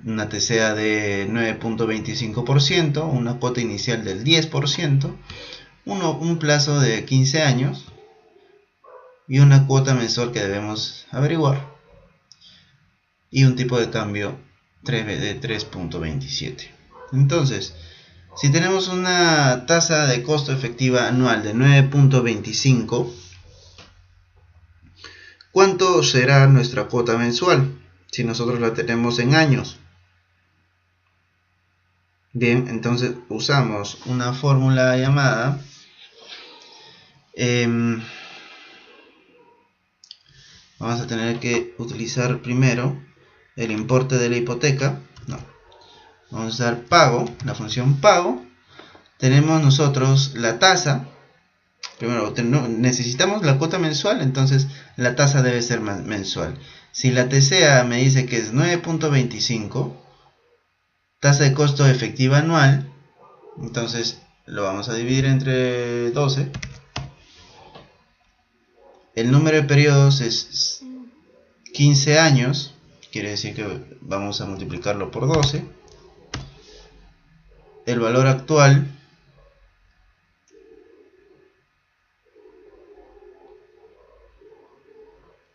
una TCA de 9.25%, una cuota inicial del 10%, un plazo de 15 años y una cuota mensual que debemos averiguar, y un tipo de cambio de 3.27. Entonces, si tenemos una tasa de costo efectiva anual de 9.25, ¿cuánto será nuestra cuota mensual si nosotros la tenemos en años? Bien, entonces usamos una fórmula llamada vamos a tener que utilizar primero el importe de la hipoteca. No, vamos a usar pago, la función pago. Tenemos nosotros la tasa. Primero necesitamos la cuota mensual, entonces la tasa debe ser mensual. Si la TCA me dice que es 9.25, tasa de costo efectiva anual, entonces lo vamos a dividir entre 12. El número de periodos es 15 años, quiere decir que vamos a multiplicarlo por 12. El valor actual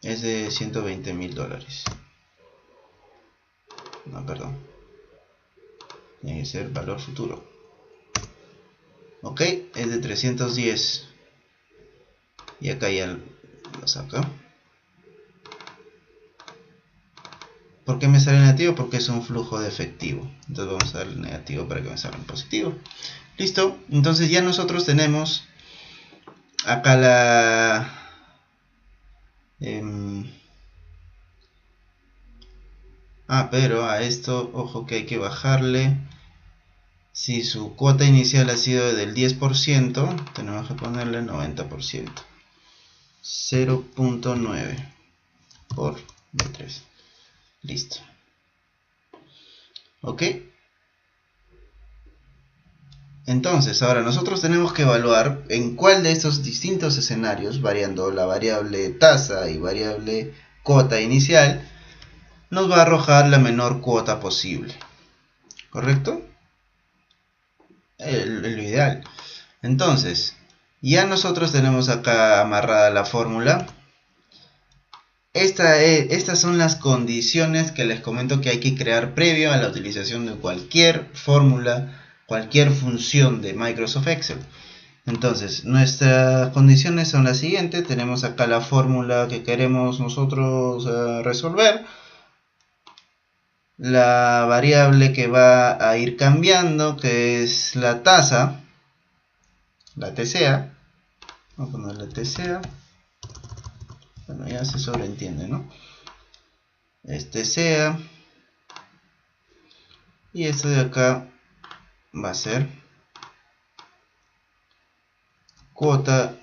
es de $120.000. No, perdón. Tiene que ser valor futuro. Ok, es de 310. Y acá ya lo saca. ¿Por qué me sale negativo? Porque es un flujo de efectivo. Entonces vamos a darle negativo para que me salga en positivo. Listo. Entonces ya nosotros tenemos acá la... pero a esto, ojo que hay que bajarle. Si su cuota inicial ha sido del 10%, tenemos que ponerle 90%. 0.9 por B3. Listo. Ok. Entonces, ahora nosotros tenemos que evaluar en cuál de estos distintos escenarios, variando la variable tasa y variable cuota inicial, nos va a arrojar la menor cuota posible. ¿Correcto? Lo ideal. Entonces, ya nosotros tenemos acá amarrada la fórmula. Estas son las condiciones que les comento que hay que crear previo a la utilización de cualquier fórmula, cualquier función de Microsoft Excel. Entonces, nuestras condiciones son las siguientes. Tenemos acá la fórmula que queremos nosotros resolver. La variable que va a ir cambiando, que es la tasa, la TCA. Vamos a poner la TCA. Bueno, ya se sobreentiende, ¿no? TCA. Y esto de acá va a ser cuota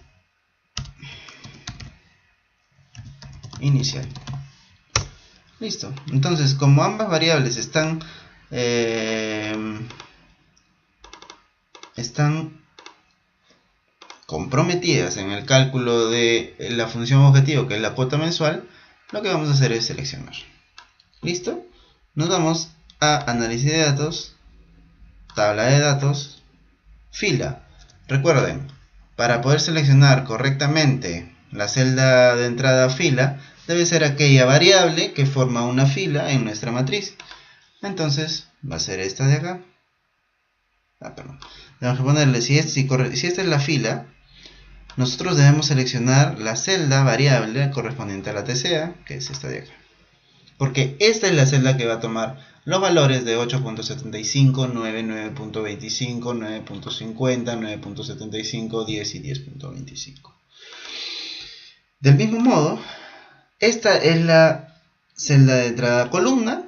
inicial. Listo. Entonces, como ambas variables están comprometidas en el cálculo de la función objetivo, que es la cuota mensual, lo que vamos a hacer es seleccionar. ¿Listo? Nos vamos a análisis de datos, tabla de datos, fila. Recuerden, para poder seleccionar correctamente la celda de entrada fila, debe ser aquella variable que forma una fila en nuestra matriz. Entonces, va a ser esta de acá. Perdón. Tenemos que ponerle, si esta es la fila, nosotros debemos seleccionar la celda variable correspondiente a la TCA, que es esta de acá. Porque esta es la celda que va a tomar los valores de 8.75, 9, 9.25, 9.50, 9.75, 10 y 10.25. Del mismo modo, esta es la celda de entrada columna,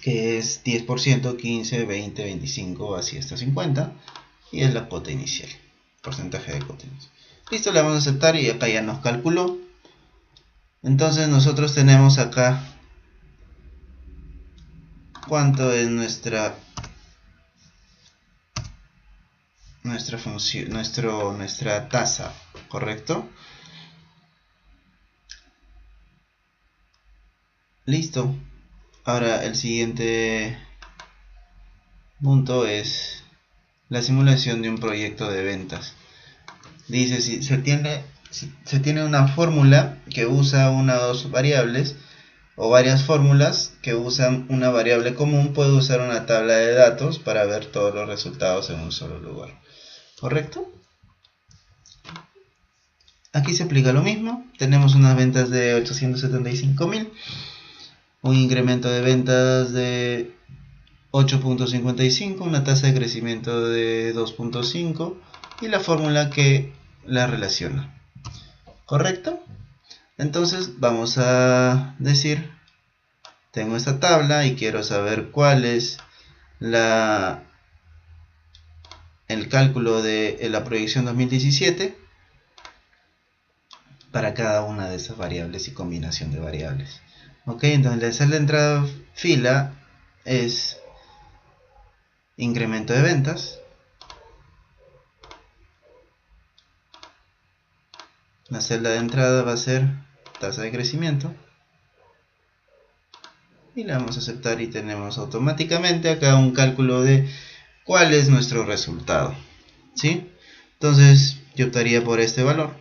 que es 10%, 15, 20, 25, así hasta 50. Y es la cuota inicial, porcentaje de cuota inicial. Listo, le vamos a aceptar y acá ya nos calculó. Entonces nosotros tenemos acá cuánto es nuestra función, nuestra tasa, ¿correcto? Listo. Ahora el siguiente punto es la simulación de un proyecto de ventas. Dice, si se tiene una fórmula que usa una o dos variables, o varias fórmulas que usan una variable común, puede usar una tabla de datos para ver todos los resultados en un solo lugar. ¿Correcto? Aquí se aplica lo mismo. Tenemos unas ventas de 875.000, un incremento de ventas de 8.55, una tasa de crecimiento de 2.5 y la fórmula que la relaciona. ¿Correcto? Entonces vamos a decir, tengo esta tabla y quiero saber cuál es el cálculo de la proyección 2017 para cada una de esas variables y combinación de variables. Ok, entonces la celda de entrada fila es incremento de ventas. La celda de entrada va a ser tasa de crecimiento. Y le vamos a aceptar y tenemos automáticamente acá un cálculo de cuál es nuestro resultado. ¿Sí? Entonces yo optaría por este valor,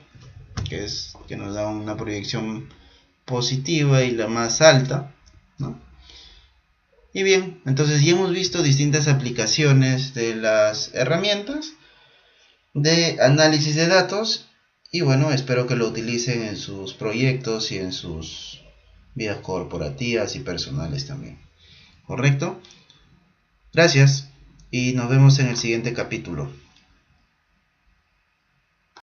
que nos da una proyección positiva y la más alta, ¿no? Y bien, entonces ya hemos visto distintas aplicaciones de las herramientas de análisis de datos. Y bueno, espero que lo utilicen en sus proyectos y en sus vidas corporativas y personales también. ¿Correcto? Gracias y nos vemos en el siguiente capítulo.